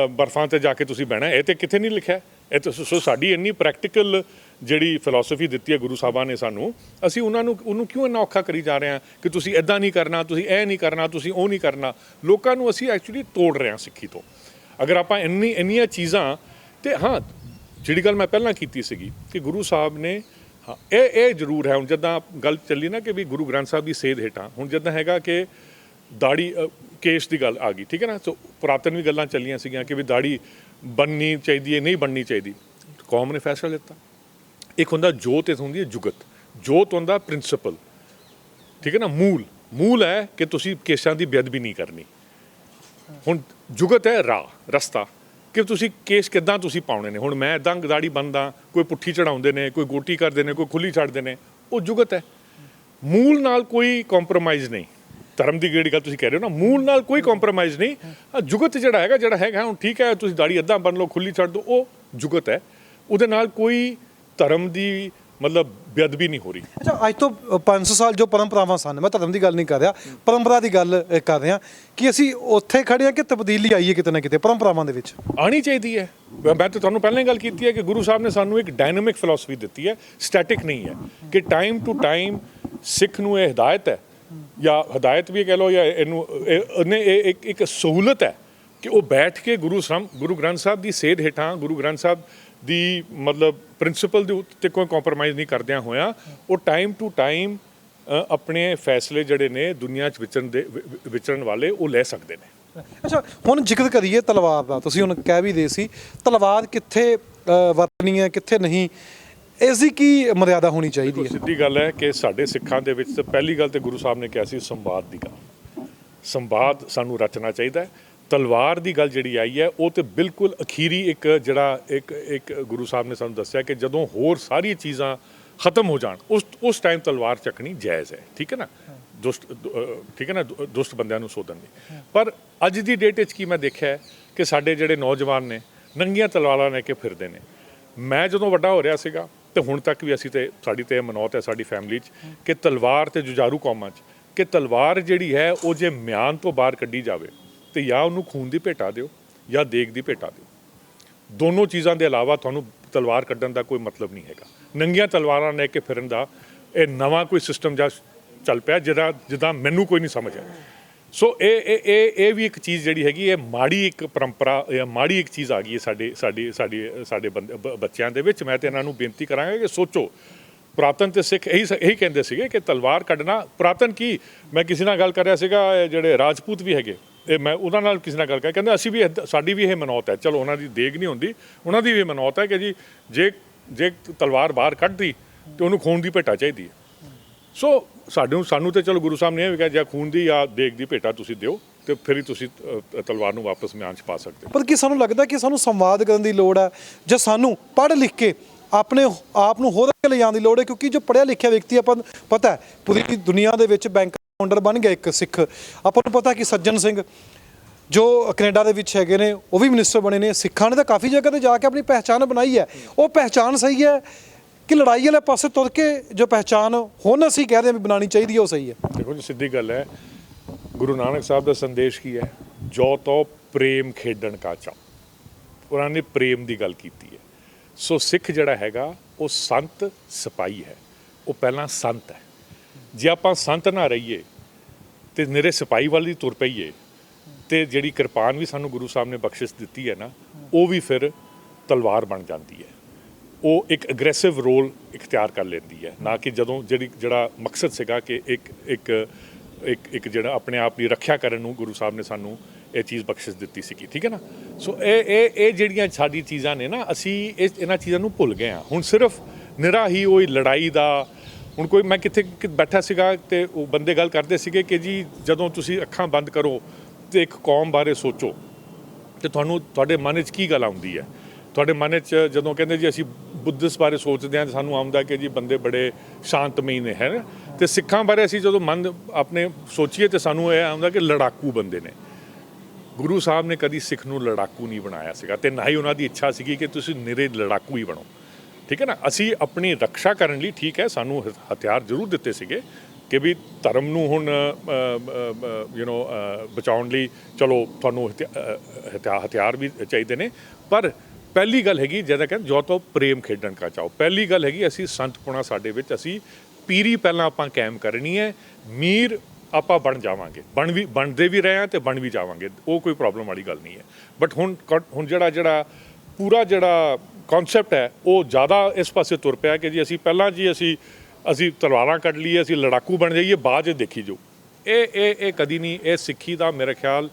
ਬਰਫਾਂ ਤੇ ਜਾ ਕੇ ਤੁਸੀਂ ਬਹਿਣਾ, ਇਹ ਤੇ ਕਿੱਥੇ ਨਹੀਂ ਲਿਖਿਆ। ਇਹ ਤਾਂ ਸੋ ਸਾਡੀ ਇੰਨੀ ਪ੍ਰੈਕਟੀਕਲ ਜਿਹੜੀ ਫਿਲਾਸਫੀ ਦਿੱਤੀ ਹੈ ਗੁਰੂ ਸਾਹਿਬਾਂ ਨੇ ਸਾਨੂੰ, ਅਸੀਂ ਉਹਨੂੰ ਕਿਉਂ ਇੰਨਾ ਔਖਾ ਕਰੀ ਜਾ ਰਹੇ ਹਾਂ ਕਿ ਤੁਸੀਂ ਇੱਦਾਂ ਨਹੀਂ ਕਰਨਾ, ਤੁਸੀਂ ਇਹ ਨਹੀਂ ਕਰਨਾ, ਤੁਸੀਂ ਉਹ ਨਹੀਂ ਕਰਨਾ। ਲੋਕਾਂ ਨੂੰ ਅਸੀਂ ਐਕਚੁਅਲੀ ਤੋੜ ਰਹੇ ਹਾਂ ਸਿੱਖੀ ਤੋਂ। ਅਗਰ ਆਪਾਂ ਇੰਨੀਆਂ ਚੀਜ਼ਾਂ ਤੇ ਹਾਂ, ਜਿਹੜੀ ਗੱਲ ਮੈਂ ਪਹਿਲਾਂ ਕੀਤੀ ਸੀਗੀ ਕਿ ਗੁਰੂ ਸਾਹਿਬ ਨੇ ਹਾਂ ਇਹ ਜ਼ਰੂਰ ਹੈ। ਹੁਣ ਜਿੱਦਾਂ ਗੱਲ ਚੱਲੀ ਨਾ ਕਿ ਵੀ ਗੁਰੂ ਗ੍ਰੰਥ ਸਾਹਿਬ ਦੀ ਸੇਧ ਹੇਠਾਂ, ਹੁਣ ਜਿੱਦਾਂ ਹੈਗਾ ਕਿ ਦਾੜੀ ਕੇਸ ਦੀ ਗੱਲ ਆ ਗਈ, ਠੀਕ ਹੈ ਨਾ। ਸੋ ਪੁਰਾਤਨ ਵੀ ਗੱਲਾਂ ਚੱਲੀਆਂ ਸੀਗੀਆਂ ਕਿ ਵੀ ਦਾੜੀ ਬਣਨੀ ਚਾਹੀਦੀ ਹੈ, ਨਹੀਂ ਬਣਨੀ ਚਾਹੀਦੀ। ਕੌਮ ਨੇ ਫੈਸਲਾ ਲਿੱਤਾ। ਇੱਕ ਹੁੰਦਾ ਜੋਤ, ਇੱਕ ਹੁੰਦੀ ਹੈ ਜੁਗਤ। ਜੋਤ ਹੁੰਦਾ ਪ੍ਰਿੰਸੀਪਲ, ਠੀਕ ਹੈ ਨਾ, ਮੂਲ ਹੈ ਕਿ ਤੁਸੀਂ ਕੇਸਾਂ ਦੀ ਬੇਅਦਬੀ ਨਹੀਂ ਕਰਨੀ। ਹੁਣ ਜੁਗਤ ਹੈ ਰਸਤਾ ਕਿ ਤੁਸੀਂ ਕੇਸ ਕਿੱਦਾਂ ਤੁਸੀਂ ਪਾਉਣੇ ਨੇ। ਹੁਣ ਮੈਂ ਇੱਦਾਂ ਦਾੜੀ ਬੰਨਦਾ, ਕੋਈ ਪੁੱਠੀ ਚੜਾਉਂਦੇ ਨੇ, ਕੋਈ ਗੋਟੀ ਕਰਦੇ ਨੇ, ਕੋਈ ਖੁੱਲੀ ਛੱਡਦੇ ਨੇ, ਉਹ ਜੁਗਤ ਹੈ। ਮੂਲ ਨਾਲ ਕੋਈ ਕੰਪਰੋਮਾਈਜ਼ ਨਹੀਂ। ਧਰਮ ਦੀ ਜਿਹੜੀ ਗੱਲ ਤੁਸੀਂ ਕਹਿ ਰਹੇ ਹੋ ਨਾ, ਮੂਲ ਨਾਲ ਕੋਈ ਕੰਪਰੋਮਾਈਜ਼ ਨਹੀਂ। ਜੁਗਤ ਜਿਹੜਾ ਹੈਗਾ ਹੁਣ ਠੀਕ ਹੈ, ਤੁਸੀਂ ਦਾੜੀ ਇੱਦਾਂ ਬੰਨ ਲਓ, ਖੁੱਲੀ ਛੱਡ ਦਿਓ, ਉਹ ਜੁਗਤ ਹੈ। ਉਹਦੇ ਨਾਲ ਕੋਈ ਧਰਮ ਦੀ ਮਤਲਬ ਬੇਅਦਬੀ ਨਹੀਂ ਹੋ ਰਹੀ। ਅੱਛਾ, ਅੱਜ ਤੋਂ 500 ਸਾਲ ਜੋ ਪਰੰਪਰਾਵਾਂ ਸਨ, ਮੈਂ ਧਰਮ ਦੀ ਗੱਲ ਨਹੀਂ ਕਰ ਰਿਹਾ, ਪਰੰਪਰਾ ਦੀ ਗੱਲ ਕਰ ਰਿਹਾ ਕਿ ਅਸੀਂ ਉੱਥੇ ਖੜੇ ਹਾਂ ਕਿ ਤਬਦੀਲੀ ਆਈ ਹੈ ਕਿਤੇ ਨਾ ਕਿਤੇ ਪਰੰਪਰਾਵਾਂ ਦੇ ਵਿੱਚ। ਆਉਣੀ ਚਾਹੀਦੀ ਹੈ। ਮੈਂ ਤਾਂ ਤੁਹਾਨੂੰ ਪਹਿਲਾਂ ਹੀ ਗੱਲ ਕੀਤੀ ਹੈ ਕਿ ਗੁਰੂ ਸਾਹਿਬ ਨੇ ਸਾਨੂੰ ਇੱਕ ਡਾਇਨਾਮਿਕ ਫਿਲਾਸਫੀ ਦਿੱਤੀ ਹੈ, ਸਟੈਟਿਕ ਨਹੀਂ ਹੈ। ਕਿ ਟਾਈਮ ਟੂ ਟਾਈਮ ਸਿੱਖ ਨੂੰ ਇਹ ਹਦਾਇਤ ਹੈ, ਜਾਂ ਹਦਾਇਤ ਵੀ ਕਹਿ ਲਓ, ਜਾਂ ਇਹ ਇੱਕ ਸਹੂਲਤ ਹੈ ਕਿ ਉਹ ਬੈਠ ਕੇ ਗੁਰੂ ਗ੍ਰੰਥ ਸਾਹਿਬ ਦੀ ਸੇਧ ਹੇਠਾਂ, ਗੁਰੂ ਗ੍ਰੰਥ ਸਾਹਿਬ ਦੀ ਮਤਲਬ ਪ੍ਰਿੰਸੀਪਲ ਦੇ ਉੱਤੇ ਕੋਈ ਕੰਪਰੋਮਾਈਜ਼ ਨਹੀਂ ਕਰਦਿਆਂ ਹੋਇਆ ਉਹ ਟਾਈਮ ਟੂ ਟਾਈਮ ਆਪਣੇ ਫੈਸਲੇ ਜਿਹੜੇ ਨੇ ਦੁਨੀਆ 'ਚ ਵਿਚਰਨ ਵਾਲੇ ਉਹ ਲੈ ਸਕਦੇ ਨੇ। ਅੱਛਾ, ਹੁਣ ਜ਼ਿਕਰ ਕਰੀਏ ਤਲਵਾਰ ਦਾ। ਤੁਸੀਂ ਹੁਣ ਕਹਿ ਵੀ ਦੇ ਸੀ ਤਲਵਾਰ ਕਿੱਥੇ ਵਰਤਣੀ ਹੈ, ਕਿੱਥੇ ਨਹੀਂ, ਇਸ ਦੀ ਕੀ ਮਰਿਆਦਾ ਹੋਣੀ ਚਾਹੀਦੀ ਹੈ? ਸਿੱਧੀ ਗੱਲ ਹੈ ਕਿ ਸਾਡੇ ਸਿੱਖਾਂ ਦੇ ਵਿੱਚ ਪਹਿਲੀ ਗੱਲ ਤੇ ਗੁਰੂ ਸਾਹਿਬ ਨੇ ਕਿਹਾ ਸੀ ਸੰਵਾਦ ਦੀ ਗੱਲ। ਸੰਵਾਦ ਸਾਨੂੰ ਰਚਣਾ ਚਾਹੀਦਾ ਹੈ। ਤਲਵਾਰ ਦੀ ਗੱਲ ਜਿਹੜੀ ਆਈ ਹੈ ਉਹ ਤੇ ਬਿਲਕੁਲ ਅਖੀਰੀ ਇੱਕ ਜਿਹੜਾ ਇੱਕ ਗੁਰੂ ਸਾਹਿਬ ਨੇ ਸਾਨੂੰ ਦੱਸਿਆ ਕਿ ਜਦੋਂ ਹੋਰ ਸਾਰੀਆਂ ਚੀਜ਼ਾਂ ਖਤਮ ਹੋ ਜਾਣ ਉਸ ਟਾਈਮ ਤਲਵਾਰ ਚੱਕਣੀ ਜਾਇਜ਼ ਹੈ, ਠੀਕ ਹੈ ਨਾ। ਠੀਕ ਹੈ ਨਾ, ਦੁਸ਼ਟ ਬੰਦਿਆਂ ਨੂੰ ਸੋਧਣ ਦੀ। ਪਰ ਅੱਜ ਦੀ ਡੇਟ ਵਿੱਚ ਕੀ ਮੈਂ ਦੇਖਿਆ ਕਿ ਸਾਡੇ ਜਿਹੜੇ ਨੌਜਵਾਨ ਨੇ ਨੰਗੀਆਂ ਤਲਵਾਰਾਂ ਲੈ ਕੇ ਫਿਰਦੇ ਨੇ। ਮੈਂ ਜਦੋਂ ਵੱਡਾ ਹੋ ਰਿਹਾ ਸੀਗਾ ਤੇ ਹੁਣ ਤੱਕ ਵੀ ਸਾਡੀ ਤੇ ਮਨੌਤ ਹੈ ਸਾਡੀ ਫੈਮਿਲੀ 'ਚ ਕਿ ਤਲਵਾਰ ਤੇ ਜੁਝਾਰੂ ਕੌਮਾਂ 'ਚ ਕਿ ਤਲਵਾਰ ਜਿਹੜੀ ਹੈ ਉਹ ਜੇ ਮਿਆਨ ਤੋਂ ਬਾਹਰ ਕੱਢੀ ਜਾਵੇ ਤੇ ਜਾਂ ਉਹਨੂੰ ਖੂਨ ਦੀ ਭੇਟਾ ਦਿਓ ਜਾਂ ਦੇਗ ਦੀ ਭੇਟਾ ਦਿਓ। ਦੋਨੋਂ ਚੀਜ਼ਾਂ ਦੇ ਇਲਾਵਾ ਤੁਹਾਨੂੰ ਤਲਵਾਰ ਕੱਢਣ ਦਾ ਕੋਈ ਮਤਲਬ ਨਹੀਂ ਹੈਗਾ। ਨੰਗੀਆਂ ਤਲਵਾਰਾਂ ਲੈ ਕੇ ਫਿਰਨ ਦਾ ਇਹ ਨਵਾਂ ਕੋਈ ਸਿਸਟਮ ਜਾਂ ਚੱਲ ਪਿਆ ਜਿੱਦਾਂ ਮੈਨੂੰ ਕੋਈ ਨਹੀਂ ਸਮਝ ਆਇਆ। ਸੋ ਇਹ ਵੀ ਇੱਕ ਚੀਜ਼ ਜਿਹੜੀ ਹੈਗੀ ਇਹ ਮਾੜੀ ਇੱਕ ਪਰੰਪਰਾ ਜਾਂ ਮਾੜੀ ਇੱਕ ਚੀਜ਼ ਆ ਗਈ ਹੈ ਸਾਡੇ ਬੱਚਿਆਂ ਦੇ ਵਿੱਚ। ਮੈਂ ਤੇ ਇਹਨਾਂ ਨੂੰ ਬੇਨਤੀ ਕਰਾਂਗਾ ਕਿ ਸੋਚੋ, ਪੁਰਾਤਨ ਤੇ ਸਿੱਖ ਇਹੀ ਕਹਿੰਦੇ ਸੀਗੇ ਕਿ ਤਲਵਾਰ ਕੱਢਣਾ, ਪੁਰਾਤਨ ਕੀ, ਮੈਂ ਕਿਸੇ ਨਾਲ ਗੱਲ ਕਰ ਰਿਹਾ ਸੀਗਾ ਜਿਹੜੇ ਰਾਜਪੂਤ ਵੀ ਹੈਗੇ, ਇਹ ਮੈਂ ਉਹਨਾਂ ਨਾਲ ਕਿਸੇ ਨਾਲ ਗੱਲ ਕਰ, ਕਹਿੰਦੇ ਅਸੀਂ ਵੀ ਸਾਡੀ ਵੀ ਇਹ ਮਨੌਤ ਹੈ। ਚਲੋ ਉਹਨਾਂ ਦੀ ਦੇਗ ਨਹੀਂ ਹੁੰਦੀ, ਉਹਨਾਂ ਦੀ ਵੀ ਮਨੌਤ ਹੈ ਕਿ ਜੀ ਜੇ ਤਲਵਾਰ ਬਾਹਰ ਕੱਢਦੀ ਤੇ ਉਹਨੂੰ ਖੂਨ ਦੀ ਭੇਟਾ ਚਾਹੀਦੀ ਹੈ। ਸੋ ਸਾਨੂੰ ਤੇ ਚਲੋ ਗੁਰੂ ਸਾਹਿਬ ਨੇ ਇਹ ਵੀ ਕਿਹਾ ਜਾਂ ਖੂਨ ਦੀ ਜਾਂ ਦੇਗ ਦੀ ਭੇਟਾ ਤੁਸੀਂ ਦਿਓ ਤੇ ਫਿਰ ਹੀ ਤੁਸੀਂ ਤਲਵਾਰ ਨੂੰ ਵਾਪਸ ਮਿਆਨ 'ਚ ਪਾ ਸਕਦੇ ਹੋ। ਪਰ ਕੀ ਸਾਨੂੰ ਲੱਗਦਾ ਕਿ ਸਾਨੂੰ ਸੰਵਾਦ ਕਰਨ ਦੀ ਲੋੜ ਹੈ ਜਾਂ ਸਾਨੂੰ ਪੜ੍ਹ ਲਿਖ ਕੇ ਆਪਣੇ ਆਪ ਨੂੰ ਹੋਰ ਅੱਗੇ ਲਿਜਾਣ ਦੀ ਲੋੜ ਹੈ? ਕਿਉਂਕਿ ਜੋ ਪੜ੍ਹਿਆ ਲਿਖਿਆ ਵਿਅਕਤੀ, ਆਪਾਂ ਨੂੰ ਪਤਾ ਹੈ ਪੂਰੀ ਦੁਨੀਆ ਦੇ ਵਿੱਚ ਬੈਂਕ ਕਾਊਂਟਰ ਬਣ ਗਿਆ ਇੱਕ ਸਿੱਖ। ਆਪਾਂ ਨੂੰ ਪਤਾ ਕਿ ਸੱਜਣ ਸਿੰਘ ਜੋ ਕੈਨੇਡਾ ਦੇ ਵਿੱਚ ਹੈਗੇ ਨੇ ਉਹ ਵੀ ਮਿਨਿਸਟਰ ਬਣੇ ਨੇ। ਸਿੱਖਾਂ ਨੇ ਤਾਂ ਕਾਫੀ ਜਗ੍ਹਾ ਤੇ ਜਾ ਕੇ ਆਪਣੀ ਪਹਿਚਾਣ ਬਣਾਈ ਹੈ। ਉਹ ਪਹਿਚਾਣ ਸਹੀ ਹੈ ਕਿ ਲੜਾਈ ਵਾਲੇ ਪਾਸੇ ਤੁਰ ਕੇ ਜੋ ਪਹਿਚਾਣ ਹੁਣ ਅਸੀਂ ਕਹਿ ਰਹੇ ਹਾਂ ਵੀ ਬਣਾਉਣੀ ਚਾਹੀਦੀ ਹੈ ਉਹ ਸਹੀ ਹੈ? ਦੇਖੋ ਜੀ, ਸਿੱਧੀ ਗੱਲ ਹੈ, ਗੁਰੂ ਨਾਨਕ ਸਾਹਿਬ ਦਾ ਸੰਦੇਸ਼ ਕੀ ਹੈ? ਜੋ ਤੋ ਪ੍ਰੇਮ ਖੇਡਣ ਕਾ ਚਾਓ। ਉਹਨਾਂ ਨੇ ਪ੍ਰੇਮ ਦੀ ਗੱਲ ਕੀਤੀ ਹੈ। ਸੋ ਸਿੱਖ ਜਿਹੜਾ ਹੈਗਾ ਉਹ ਸੰਤ ਸਿਪਾਹੀ ਹੈ, ਉਹ ਪਹਿਲਾਂ ਸੰਤ ਹੈ। ਜੇ ਆਪਾਂ ਸੰਤ ਨਾ ਰਹੀਏ ਤੇ ਨਿਰੇ ਸਿਪਾਹੀ ਵੱਲ ਹੀ ਤੁਰ ਪਈਏ ਤੇ ਜਿਹੜੀ ਕਿਰਪਾਨ ਵੀ ਸਾਨੂੰ ਗੁਰੂ ਸਾਹਿਬ ਨੇ ਬਖਸ਼ਿਸ਼ ਦਿੱਤੀ ਹੈ ਨਾ, ਉਹ ਵੀ ਫਿਰ ਤਲਵਾਰ ਬਣ ਜਾਂਦੀ ਹੈ। ਉਹ ਇੱਕ ਅਗਰੈਸਿਵ ਰੋਲ ਇਖਤਿਆਰ ਕਰ ਲੈਂਦੀ ਹੈ, ਨਾ ਕਿ ਜਦੋਂ ਜਿਹੜਾ ਮਕਸਦ ਸੀਗਾ ਕਿ ਇੱਕ ਜਿਹੜਾ ਆਪਣੇ ਆਪ ਦੀ ਰੱਖਿਆ ਕਰਨ ਨੂੰ ਗੁਰੂ ਸਾਹਿਬ ਨੇ ਸਾਨੂੰ ਇਹ ਚੀਜ਼ ਬਖਸ਼ਿਸ਼ ਦਿੱਤੀ ਸੀਗੀ, ਠੀਕ ਹੈ ਨਾ। ਸੋ ਇਹ ਜਿਹੜੀਆਂ ਸਾਡੀ ਚੀਜ਼ਾਂ ਨੇ ਨਾ, ਅਸੀਂ ਇਹਨਾਂ ਚੀਜ਼ਾਂ ਨੂੰ ਭੁੱਲ ਗਏ ਹਾਂ। ਹੁਣ ਸਿਰਫ ਨਿਰਾ ਹੀ ਉਹ ਲੜਾਈ ਦਾ। ਹੁਣ ਕੋਈ ਮੈਂ ਕਿੱਥੇ ਬੈਠਾ ਸੀਗਾ ਤੇ ਉਹ ਬੰਦੇ ਗੱਲ ਕਰਦੇ ਸੀਗੇ ਕਿ ਜੀ ਜਦੋਂ ਤੁਸੀਂ ਅੱਖਾਂ ਬੰਦ ਕਰੋ ਤੇ ਇੱਕ ਕੌਮ ਬਾਰੇ ਸੋਚੋ ਤੇ ਤੁਹਾਡੇ ਮਨ 'ਚ ਕੀ ਗੱਲ ਆਉਂਦੀ ਹੈ? ਤੁਹਾਡੇ ਮਨ 'ਚ ਜਦੋਂ ਕਹਿੰਦੇ ਜੀ ਅਸੀਂ ਬੁੱਧਿਸਟ ਬਾਰੇ ਸੋਚਦੇ ਹਾਂ ਤਾਂ ਸਾਨੂੰ ਆਉਂਦਾ ਕਿ ਜੀ ਬੰਦੇ ਬੜੇ ਸ਼ਾਂਤਮਈ ਨੇ, ਹੈ। ਤੇ ਸਿੱਖਾਂ ਬਾਰੇ ਅਸੀਂ ਜਦੋਂ ਮਨ ਆਪਣੇ ਸੋਚੀਏ ਤੇ ਸਾਨੂੰ ਇਹ ਆਉਂਦਾ ਕਿ ਲੜਾਕੂ ਬੰਦੇ ਨੇ। ਗੁਰੂ ਸਾਹਿਬ ਨੇ ਕਦੀ ਸਿੱਖ ਨੂੰ ਲੜਾਕੂ ਨਹੀਂ ਬਣਾਇਆ ਸੀਗਾ ਤੇ ਨਾ ਹੀ ਉਹਨਾਂ ਦੀ ਇੱਛਾ ਸੀਗੀ ਕਿ ਤੁਸੀਂ ਨਿਰੇ ਲੜਾਕੂ ਹੀ ਬਣੋ। ਠੀਕ ਹੈ ਨਾ, ਅਸੀਂ ਆਪਣੀ ਰੱਖਿਆ ਕਰਨ ਲਈ ਠੀਕ ਹੈ ਸਾਨੂੰ ਹਥਿਆਰ ਜ਼ਰੂਰ ਦਿੱਤੇ ਸੀਗੇ ਕਿ ਵੀ ਧਰਮ ਨੂੰ ਹੁਣ ਬਚਾਉਣ ਲਈ ਚਲੋ ਤੁਹਾਨੂੰ ਹਥਿਆਰ ਵੀ ਚਾਹੀਦੇ ਨੇ। ਪਰ ਪਹਿਲੀ ਗੱਲ ਹੈਗੀ ਜਿਹਦਾ ਕਹਿੰਦੇ ਜੋ ਤੋਂ ਪ੍ਰੇਮ ਖੇਡਣ ਕਾ ਚਾਹੋ, ਪਹਿਲੀ ਗੱਲ ਹੈਗੀ ਅਸੀਂ ਸੰਤਪੁਣਾ ਸਾਡੇ ਵਿੱਚ ਅਸੀਂ ਪੀਰੀ ਪਹਿਲਾਂ ਆਪਾਂ ਕਾਇਮ ਕਰਨੀ ਹੈ, ਮੀਰ ਆਪਾਂ ਬਣ ਜਾਵਾਂਗੇ, ਬਣਦੇ ਵੀ ਰਹੇ ਹਾਂ ਤੇ ਬਣ ਵੀ ਜਾਵਾਂਗੇ, ਉਹ ਕੋਈ ਪ੍ਰੋਬਲਮ ਵਾਲੀ ਗੱਲ ਨਹੀਂ ਹੈ। ਬਟ ਹੁਣ ਜਿਹੜਾ ਪੂਰਾ ਜਿਹੜਾ ਕਨਸੈਪਟ ਹੈ ਉਹ ਜ਼ਿਆਦਾ ਇਸ ਪਾਸੇ ਤੁਰ ਪਿਆ ਕਿ ਜੀ ਅਸੀਂ ਪਹਿਲਾਂ ਜੀ ਅਸੀਂ ਤਲਵਾਰਾਂ ਕੱਢ ਲਈਏ, ਅਸੀਂ ਲੜਾਕੂ ਬਣ ਜਾਈਏ, ਬਾਅਦ 'ਚ ਦੇਖੀ ਜੋ ਇਹ ਕਦੀ ਨਹੀਂ। ਇਹ ਸਿੱਖੀ ਦਾ ਮੇਰੇ ਖਿਆਲ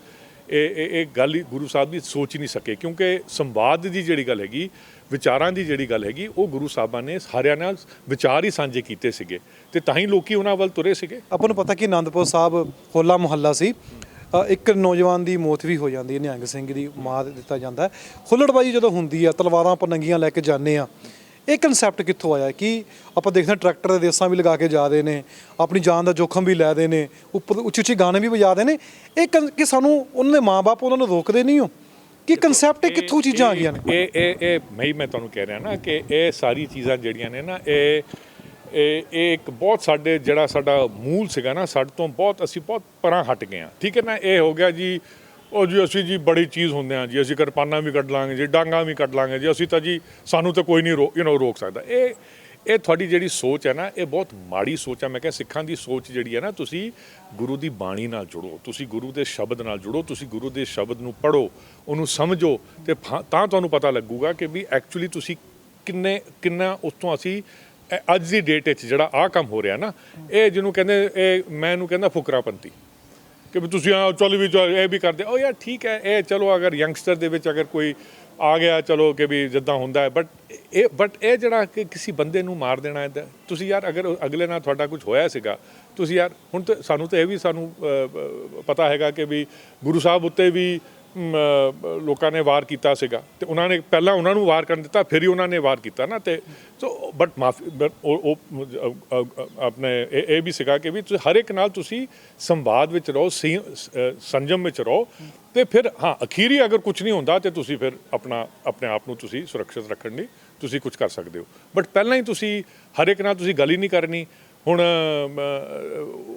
ਇਹ ਗੱਲ ਹੀ ਗੁਰੂ ਸਾਹਿਬ ਦੀ ਸੋਚ ਹੀ ਨਹੀਂ ਸਕੇ, ਕਿਉਂਕਿ ਸੰਵਾਦ ਦੀ ਜਿਹੜੀ ਗੱਲ ਹੈਗੀ, ਵਿਚਾਰਾਂ ਦੀ ਜਿਹੜੀ ਗੱਲ ਹੈਗੀ, ਉਹ ਗੁਰੂ ਸਾਹਿਬਾਂ ਨੇ ਸਾਰਿਆਂ ਨਾਲ ਵਿਚਾਰ ਹੀ ਸਾਂਝੇ ਕੀਤੇ ਸੀਗੇ ਤੇ ਤਾਂ ਹੀ ਲੋਕੀ ਉਹਨਾਂ ਵੱਲ ਤੁਰੇ ਸੀਗੇ। ਆਪਾਂ ਨੂੰ ਪਤਾ ਕਿ ਆਨੰਦਪੁਰ ਸਾਹਿਬ ਹੋਲਾ ਮੁਹੱਲਾ ਸੀ, ਇੱਕ ਨੌਜਵਾਨ ਦੀ ਮੌਤ ਵੀ ਹੋ ਜਾਂਦੀ ਹੈ, ਨਿਹੰਗ ਸਿੰਘ ਦੀ ਮਾਰ ਦਿੱਤਾ ਜਾਂਦਾ ਹੈ। ਹੁੱਲੜਬਾਜ਼ੀ ਜਦੋਂ ਹੁੰਦੀ ਹੈ, ਤਲਵਾਰਾਂ ਆਪਾਂ ਨੰਗੀਆਂ ਲੈ ਕੇ ਜਾਂਦੇ ਆ, ਇਹ ਕਨਸੈਪਟ ਕਿੱਥੋਂ ਆਇਆ ਕਿ ਆਪਾਂ ਦੇਖਦੇ ਹਾਂ ਟਰੈਕਟਰ ਦੇ ਦੇਸਾਂ ਵੀ ਲਗਾ ਕੇ ਜਾਦੇ ਨੇ, ਆਪਣੀ ਜਾਨ ਦਾ ਜੋਖਮ ਵੀ ਲੈਦੇ ਨੇ, ਉੱਪਰ ਉੱਚੀ ਉੱਚੀ ਗਾਣੇ ਵੀ ਵਜਾਦੇ ਨੇ। ਇਹ ਕਿ ਸਾਨੂੰ ਉਹਨਾਂ ਦੇ ਮਾਂ-ਬਾਪ ਉਹਨਾਂ ਨੂੰ ਰੋਕਦੇ ਨਹੀਂ ਹੋ ਕਿ ਕਨਸੈਪਟ ਕਿੱਥੋਂ ਚੀਜ਼ਾਂ ਆ ਗਈਆਂ ਨੇ? ਮੈਂ ਤੁਹਾਨੂੰ ਕਹਿ ਰਿਹਾ ਨਾ ਕਿ ਇਹ ਸਾਰੀ ਚੀਜ਼ਾਂ ਜਿਹੜੀਆਂ ਨੇ ਨਾ ਇਹ ਇੱਕ ਬਹੁਤ ਸਾਡੇ ਜਿਹੜਾ ਸਾਡਾ ਮੂਲ ਸੀਗਾ ਨਾ, ਸਾਡੇ ਤੋਂ ਅਸੀਂ ਬਹੁਤ ਪਰਾਂ ਹਟ ਗਏ ਹਾਂ। ਠੀਕ ਹੈ ਨਾ, ਇਹ ਹੋ ਗਿਆ ਜੀ ਉਹ ਜੀ ਅਸੀਂ ਜੀ ਬੜੀ ਚੀਜ਼ ਹੁੰਦੇ ਹਾਂ ਜੀ, ਅਸੀਂ ਕਿਰਪਾਨਾਂ ਵੀ ਕੱਢ ਲਾਂਗੇ ਜੀ, ਡਾਂਗਾਂ ਵੀ ਕੱਢ ਲਾਂਗੇ ਜੀ, ਅਸੀਂ ਤਾਂ ਜੀ ਸਾਨੂੰ ਤਾਂ ਕੋਈ ਨਹੀਂ ਰੋਕ ਸਕਦਾ। ਇਹ ਤੁਹਾਡੀ ਜਿਹੜੀ ਸੋਚ ਹੈ ਨਾ, ਇਹ ਬਹੁਤ ਮਾੜੀ ਸੋਚ ਹੈ। ਮੈਂ ਕਿਹਾ ਸਿੱਖਾਂ ਦੀ ਸੋਚ ਜਿਹੜੀ ਹੈ ਨਾ, ਤੁਸੀਂ ਗੁਰੂ ਦੀ ਬਾਣੀ ਨਾਲ ਜੁੜੋ, ਤੁਸੀਂ ਗੁਰੂ ਦੇ ਸ਼ਬਦ ਨਾਲ ਜੁੜੋ, ਤੁਸੀਂ ਗੁਰੂ ਦੇ ਸ਼ਬਦ ਨੂੰ ਪੜ੍ਹੋ, ਉਹਨੂੰ ਸਮਝੋ ਤੇ ਤਾਂ ਤੁਹਾਨੂੰ ਪਤਾ ਲੱਗੂਗਾ ਕਿ ਵੀ ਐਕਚੁਅਲੀ ਤੁਸੀਂ ਕਿੰਨਾ ਉਸ ਤੋਂ ਅਸੀਂ ਅੱਜ ਦੀ ਡੇਟ ਵਿੱਚ ਜਿਹੜਾ ਆਹ ਕੰਮ ਹੋ ਰਿਹਾ ਨਾ, ਇਹ ਜਿਹਨੂੰ ਕਹਿੰਦੇ ਮੈਂ ਇਹਨੂੰ ਕਹਿੰਦਾ ਫੁਕਰਾਪੰਤੀ ਕਿ ਵੀ ਤੁਸੀਂ ਚੱਲ ਵੀ ਇਹ ਵੀ ਕਰਦੇ ਉਹ ਯਾਰ ਠੀਕ ਹੈ। ਇਹ ਚਲੋ ਅਗਰ ਯੰਗਸਟਰ ਦੇ ਵਿੱਚ ਅਗਰ ਕੋਈ ਆ ਗਿਆ ਚਲੋ ਕਿ ਵੀ ਜਿੱਦਾਂ ਹੁੰਦਾ ਹੈ, ਬਟ ਇਹ ਜਿਹੜਾ ਕਿ ਕਿਸੇ ਬੰਦੇ ਨੂੰ ਮਾਰ ਦੇਣਾ ਇੱਦਾਂ, ਤੁਸੀਂ ਯਾਰ ਅਗਰ ਅਗਲੇ ਨਾਲ ਤੁਹਾਡਾ ਕੁਝ ਹੋਇਆ ਸੀਗਾ, ਤੁਸੀਂ ਯਾਰ ਹੁਣ ਤਾਂ ਸਾਨੂੰ ਤਾਂ ਇਹ ਵੀ ਸਾਨੂੰ ਪਤਾ ਹੈਗਾ ਕਿ ਵੀ ਗੁਰੂ ਸਾਹਿਬ ਉੱਤੇ ਵੀ ਲੋਕਾਂ ਨੇ ਵਾਰ ਕੀਤਾ ਸੀਗਾ ਤੇ ਉਹਨਾਂ ਨੇ ਪਹਿਲਾਂ ਉਹਨਾਂ ਨੂੰ ਵਾਰ ਕਰਨ ਦਿੱਤਾ, ਫਿਰ ਹੀ ਉਹਨਾਂ ਨੇ ਵਾਰ ਕੀਤਾ ਨਾ। ਤੇ ਸੋ ਬਟ ਮਾਫੀ ਉਹ ਆਪਣੇ ਇਹ ਵੀ ਸੀਗਾ ਕਿ ਵੀ ਹਰ ਇੱਕ ਨਾਲ ਤੁਸੀਂ ਸੰਵਾਦ ਵਿੱਚ ਰਹੋ, ਸੰਜਮ ਵਿੱਚ ਰਹੋ ਤੇ ਫਿਰ ਹਾਂ ਅਖੀਰੀ ਅਗਰ ਕੁਝ ਨਹੀਂ ਹੁੰਦਾ ਤੇ ਤੁਸੀਂ ਫਿਰ ਆਪਣੇ ਆਪ ਨੂੰ ਤੁਸੀਂ ਸੁਰੱਖਿਅਤ ਰੱਖਣ ਲਈ ਤੁਸੀਂ ਕੁਝ ਕਰ ਸਕਦੇ ਹੋ। ਬਟ ਪਹਿਲਾਂ ਹੀ ਤੁਸੀਂ ਹਰ ਇੱਕ ਨਾਲ ਤੁਸੀਂ ਗੱਲ ਹੀ ਨਹੀਂ ਕਰਨੀ। ਹੁਣ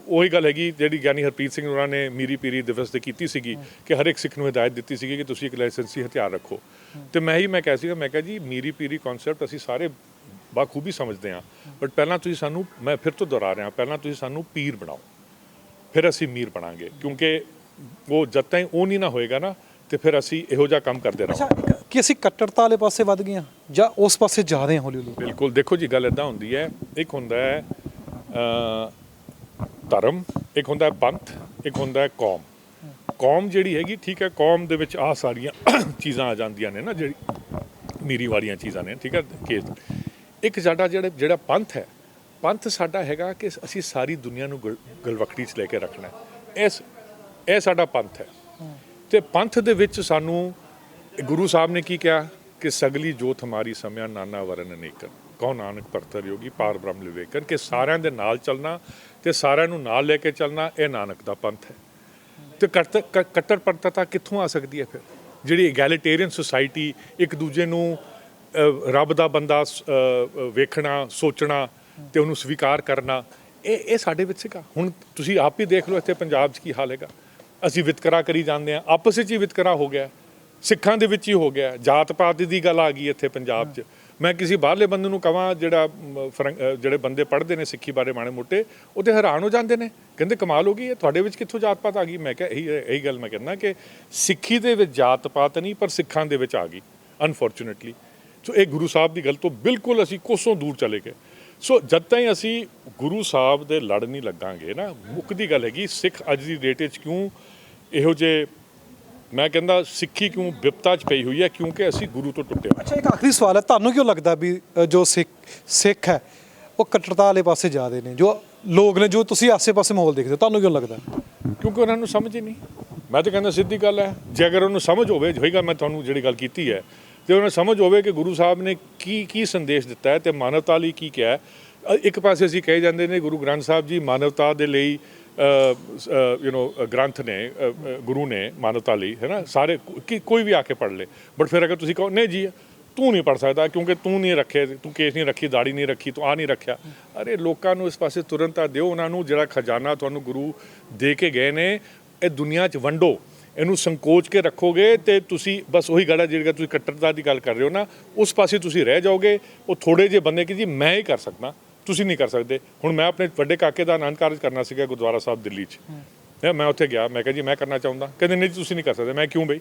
ਉਹੀ ਗੱਲ ਹੈਗੀ ਜਿਹੜੀ ਗਿਆਨੀ ਹਰਪ੍ਰੀਤ ਸਿੰਘ ਉਹਨਾਂ ਨੇ ਮੀਰੀ ਪੀਰੀ ਦਿਵਸ 'ਤੇ ਕੀਤੀ ਸੀਗੀ ਕਿ ਹਰ ਇੱਕ ਸਿੱਖ ਨੂੰ ਹਦਾਇਤ ਦਿੱਤੀ ਸੀਗੀ ਕਿ ਤੁਸੀਂ ਇੱਕ ਲਾਇਸੈਂਸੀ ਹਥਿਆਰ ਰੱਖੋ। ਤੇ ਮੈਂ ਕਿਹਾ ਸੀਗਾ, ਮੈਂ ਕਿਹਾ ਜੀ ਮੀਰੀ ਪੀਰੀ ਕਨਸੈਪਟ ਅਸੀਂ ਸਾਰੇ ਬਾਖੂਬੀ ਸਮਝਦੇ ਹਾਂ, ਬਟ ਪਹਿਲਾਂ ਤੁਸੀਂ ਸਾਨੂੰ, ਮੈਂ ਫਿਰ ਤੋਂ ਦੁਹਰਾ ਰਿਹਾ, ਪਹਿਲਾਂ ਤੁਸੀਂ ਸਾਨੂੰ ਪੀਰ ਬਣਾਓ, ਫਿਰ ਅਸੀਂ ਮੀਰ ਬਣਾਂਗੇ, ਕਿਉਂਕਿ ਉਹ ਜਦ ਤਾਈਂ ਉਹ ਨਹੀਂ ਨਾ ਹੋਏਗਾ ਨਾ ਤੇ ਫਿਰ ਅਸੀਂ ਇਹੋ ਜਿਹਾ ਕੰਮ ਕਰਦੇ ਰਹਾਂਗੇ। ਕਿ ਅਸੀਂ ਕੱਟੜਤਾ ਵਾਲੇ ਪਾਸੇ ਵੱਧ ਗਏ ਹਾਂ ਜਾਂ ਉਸ ਪਾਸੇ ਜਾ ਰਹੇ ਹਾਂ ਹੌਲੀ ਹੌਲੀ? ਬਿਲਕੁਲ, ਦੇਖੋ ਜੀ ਗੱਲ ਇੱਦਾਂ ਹੁੰਦੀ ਹੈ, ਇੱਕ ਹੁੰਦਾ ਹੈ ਧਰਮ, ਇੱਕ ਹੁੰਦਾ ਹੈ ਪੰਥ, ਇੱਕ ਹੁੰਦਾ ਹੈ ਕੌਮ। ਕੌਮ ਜਿਹੜੀ ਹੈਗੀ ਠੀਕ ਹੈ, ਕੌਮ ਦੇ ਵਿੱਚ ਆਹ ਸਾਰੀਆਂ ਚੀਜ਼ਾਂ ਆ ਜਾਂਦੀਆਂ ਨੇ ਨਾ, ਜਿਹੜੀ ਮੀਰੀ ਵਾਲੀਆਂ ਚੀਜ਼ਾਂ ਨੇ। ਠੀਕ ਹੈ, ਕਿ ਇੱਕ ਸਾਡਾ ਜਿਹੜਾ ਪੰਥ ਹੈ, ਪੰਥ ਸਾਡਾ ਹੈਗਾ ਕਿ ਅਸੀਂ ਸਾਰੀ ਦੁਨੀਆ ਨੂੰ ਗਲਵਕੜੀ 'ਚ ਲੈ ਕੇ ਰੱਖਣਾ, ਇਹ ਸਾਡਾ ਪੰਥ ਹੈ। ਤੇ ਪੰਥ ਦੇ ਵਿੱਚ ਸਾਨੂੰ ਗੁਰੂ ਸਾਹਿਬ ਨੇ ਕੀ ਕਿਹਾ ਕਿ ਸਗਲੀ ਜੋਤ ਹਮਾਰੀ ਸਮਿਆ ਨਾਨਾ ਵਰਨ ਅਨੇਕਨ, ਕਹੋ ਨਾਨਕ ਪਰਤਰ ਯੋਗੀ ਪਾਰ ਬ੍ਰਹਮ ਵਿਵੇਕਨ, ਕਿ ਸਾਰਿਆਂ ਦੇ ਨਾਲ ਚੱਲਣਾ ਤੇ ਸਾਰਿਆਂ ਨੂੰ ਨਾਲ ਲੈ ਕੇ ਚੱਲਣਾ, ਇਹ ਨਾਨਕ ਦਾ ਪੰਥ ਹੈ। ਤੇ ਕੱਟੜਪੰਥਤਾ ਕਿੱਥੋਂ ਆ ਸਕਦੀ ਹੈ? ਫਿਰ ਜਿਹੜੀ ਇਗੈਲੀਟੇਰੀਅਨ ਸੁਸਾਇਟੀ, ਇੱਕ ਦੂਜੇ ਨੂੰ ਰੱਬ ਦਾ ਬੰਦਾ ਵੇਖਣਾ, ਸੋਚਣਾ ਤੇ ਉਹਨੂੰ ਸਵੀਕਾਰ ਕਰਨਾ, ਇਹ ਸਾਡੇ ਵਿੱਚ ਸੀਗਾ। ਹੁਣ ਤੁਸੀਂ ਆਪ ਹੀ ਦੇਖ ਲਓ ਇੱਥੇ ਪੰਜਾਬ 'ਚ ਕੀ ਹਾਲ ਹੈਗਾ। ਅਸੀਂ ਵਿਤਕਰਾ ਕਰੀ ਜਾਂਦੇ ਹਾਂ, ਆਪਸ ਵਿੱਚ ਹੀ ਵਿਤਕਰਾ ਹੋ ਗਿਆ, ਸਿੱਖਾਂ ਦੇ ਵਿੱਚ ਹੀ ਹੋ ਗਿਆ, ਜਾਤ ਪਾਤ ਦੀ ਗੱਲ ਆ ਗਈ ਇੱਥੇ ਪੰਜਾਬ 'ਚ। ਮੈਂ ਕਿਸੇ ਬਾਹਰਲੇ ਬੰਦੇ ਨੂੰ ਕਹਾਂ, ਜਿਹੜੇ ਬੰਦੇ ਪੜ੍ਹਦੇ ਨੇ ਸਿੱਖੀ ਬਾਰੇ ਮਾੜੇ ਮੋਟੇ, ਉਹ ਤੇ ਹੈਰਾਨ ਹੋ ਜਾਂਦੇ ਨੇ, ਕਹਿੰਦੇ ਕਮਾਲ ਹੋ ਗਈ, ਇਹ ਤੁਹਾਡੇ ਵਿੱਚ ਕਿੱਥੋਂ ਜਾਤ ਪਾਤ ਆ ਗਈ? ਮੈਂ ਕਿਹਾ ਇਹੀ ਗੱਲ ਮੈਂ ਕਹਿੰਦਾ ਕਿ ਸਿੱਖੀ ਦੇ ਵਿੱਚ ਜਾਤ ਪਾਤ ਨਹੀਂ, ਪਰ ਸਿੱਖਾਂ ਦੇ ਵਿੱਚ ਆ ਗਈ ਅਨਫੋਰਚੂਨੇਟਲੀ। ਸੋ ਇਹ ਗੁਰੂ ਸਾਹਿਬ ਦੀ ਗੱਲ ਤੋਂ ਬਿਲਕੁਲ ਅਸੀਂ ਕੋਸੋਂ ਦੂਰ ਚਲੇ ਗਏ। ਸੋ ਜਦ ਤਾਈਂ ਅਸੀਂ ਗੁਰੂ ਸਾਹਿਬ ਦੇ ਲੜ ਨਹੀਂ ਲੱਗਾਂਗੇ ਨਾ, ਮੁੱਕਦੀ ਗੱਲ ਹੈਗੀ ਸਿੱਖ ਅੱਜ ਦੀ ਡੇਟ ਵਿੱਚ ਕਿਉਂ ਇਹੋ ਜਿਹੇ, ਮੈਂ ਕਹਿੰਦਾ ਸਿੱਖੀ ਕਿਉਂ ਵਿਪਤਾ 'ਚ ਪਈ ਹੋਈ ਹੈ, ਕਿਉਂਕਿ ਅਸੀਂ ਗੁਰੂ ਤੋਂ ਟੁੱਟੇ। ਅੱਛਾ, ਇੱਕ ਆਖਰੀ ਸਵਾਲ ਹੈ, ਤੁਹਾਨੂੰ ਕਿਉਂ ਲੱਗਦਾ ਵੀ ਜੋ ਸਿੱਖ ਹੈ ਉਹ ਕੱਟੜਤਾ ਵਾਲੇ ਪਾਸੇ ਜਾਂਦੇ ਨੇ, ਜੋ ਲੋਕ ਨੇ, ਜੋ ਤੁਸੀਂ ਆਸੇ-ਪਾਸੇ ਮਾਹੌਲ ਦੇਖਦੇ ਹੋ, ਤੁਹਾਨੂੰ ਕਿਉਂ ਲੱਗਦਾ? ਕਿਉਂਕਿ ਉਹਨਾਂ ਨੂੰ ਸਮਝ ਹੀ ਨਹੀਂ। ਮੈਂ ਤਾਂ ਕਹਿੰਦਾ ਸਿੱਧੀ ਗੱਲ ਹੈ, ਜੇ ਅਗਰ ਉਹਨੂੰ ਸਮਝ ਹੋਵੇ, ਹੋਏਗਾ ਮੈਂ ਤੁਹਾਨੂੰ ਜਿਹੜੀ ਗੱਲ ਕੀਤੀ ਹੈ, ਤੇ ਉਹਨਾਂ ਸਮਝ ਹੋਵੇ ਕਿ ਗੁਰੂ ਸਾਹਿਬ ਨੇ ਕੀ ਸੰਦੇਸ਼ ਦਿੱਤਾ ਹੈ ਤੇ ਮਾਨਵਤਾ ਲਈ ਕੀ ਕਿਹਾ ਹੈ। ਇੱਕ ਪਾਸੇ ਅਸੀਂ ਕਹੇ ਜਾਂਦੇ ਨੇ ਗੁਰੂ ਗ੍ਰੰਥ ਸਾਹਿਬ ਜੀ ਮਾਨਵਤਾ ਦੇ ਲਈ ਗ੍ਰੰਥ ਨੇ, ਗੁਰੂ ਨੇ ਮਾਨਵਤਾ ਲਈ, ਹੈ ਨਾ, ਸਾਰੇ ਕੋਈ ਵੀ ਆ ਕੇ ਪੜ੍ਹ ਲੇ। ਬਟ ਫਿਰ ਅਗਰ ਤੁਸੀਂ ਕਹੋ ਨਹੀਂ ਜੀ ਤੂੰ ਨਹੀਂ ਪੜ੍ਹ ਸਕਦਾ ਕਿਉਂਕਿ ਤੂੰ ਨਹੀਂ ਰੱਖੇ, ਤੂੰ ਕੇਸ ਨਹੀਂ ਰੱਖੀ, ਦਾੜੀ ਨਹੀਂ ਰੱਖੀ, ਤੂੰ ਆ ਨਹੀਂ ਰੱਖਿਆ। ਅਰੇ ਲੋਕਾਂ ਨੂੰ ਇਸ ਪਾਸੇ ਤੁਰੰਤ ਦਿਓ, ਉਹਨਾਂ ਨੂੰ ਜਿਹੜਾ ਖਜ਼ਾਨਾ ਤੁਹਾਨੂੰ ਗੁਰੂ ਦੇ ਕੇ ਗਏ ਨੇ ਇਹ ਦੁਨੀਆ 'ਚ ਵੰਡੋ। ਇਹਨੂੰ ਸੰਕੋਚ ਕੇ ਰੱਖੋਗੇ ਤੇ ਤੁਸੀਂ ਬਸ ਉਹੀ ਗੱਲ ਹੈ ਜਿਹੜੀ ਤੁਸੀਂ ਕੱਟੜਤਾ ਦੀ ਗੱਲ ਕਰ ਰਹੇ ਹੋ ਨਾ, ਉਸ ਪਾਸੇ ਤੁਸੀਂ ਰਹਿ ਜਾਓਗੇ। ਉਹ ਥੋੜ੍ਹੇ ਜਿਹੇ ਬੰਦੇ ਕਿ ਜੀ ਮੈਂ ਹੀ ਕਰ ਸਕਦਾ, ਤੁਸੀਂ ਨਹੀਂ ਕਰ ਸਕਦੇ। ਹੁਣ ਮੈਂ ਆਪਣੇ ਵੱਡੇ ਕਾਕੇ ਦਾ ਆਨੰਦ ਕਾਰਜ ਕਰਨਾ ਸੀਗਾ ਗੁਰਦੁਆਰਾ ਸਾਹਿਬ ਦਿੱਲੀ 'ਚ, ਮੈਂ ਉੱਥੇ ਗਿਆ, ਮੈਂ ਕਿਹਾ ਜੀ ਮੈਂ ਕਰਨਾ ਚਾਹੁੰਦਾ, ਕਹਿੰਦੇ ਨਹੀਂ ਤੁਸੀਂ ਨਹੀਂ ਕਰ ਸਕਦੇ। ਮੈਂ ਕਿਉਂ ਬਈ,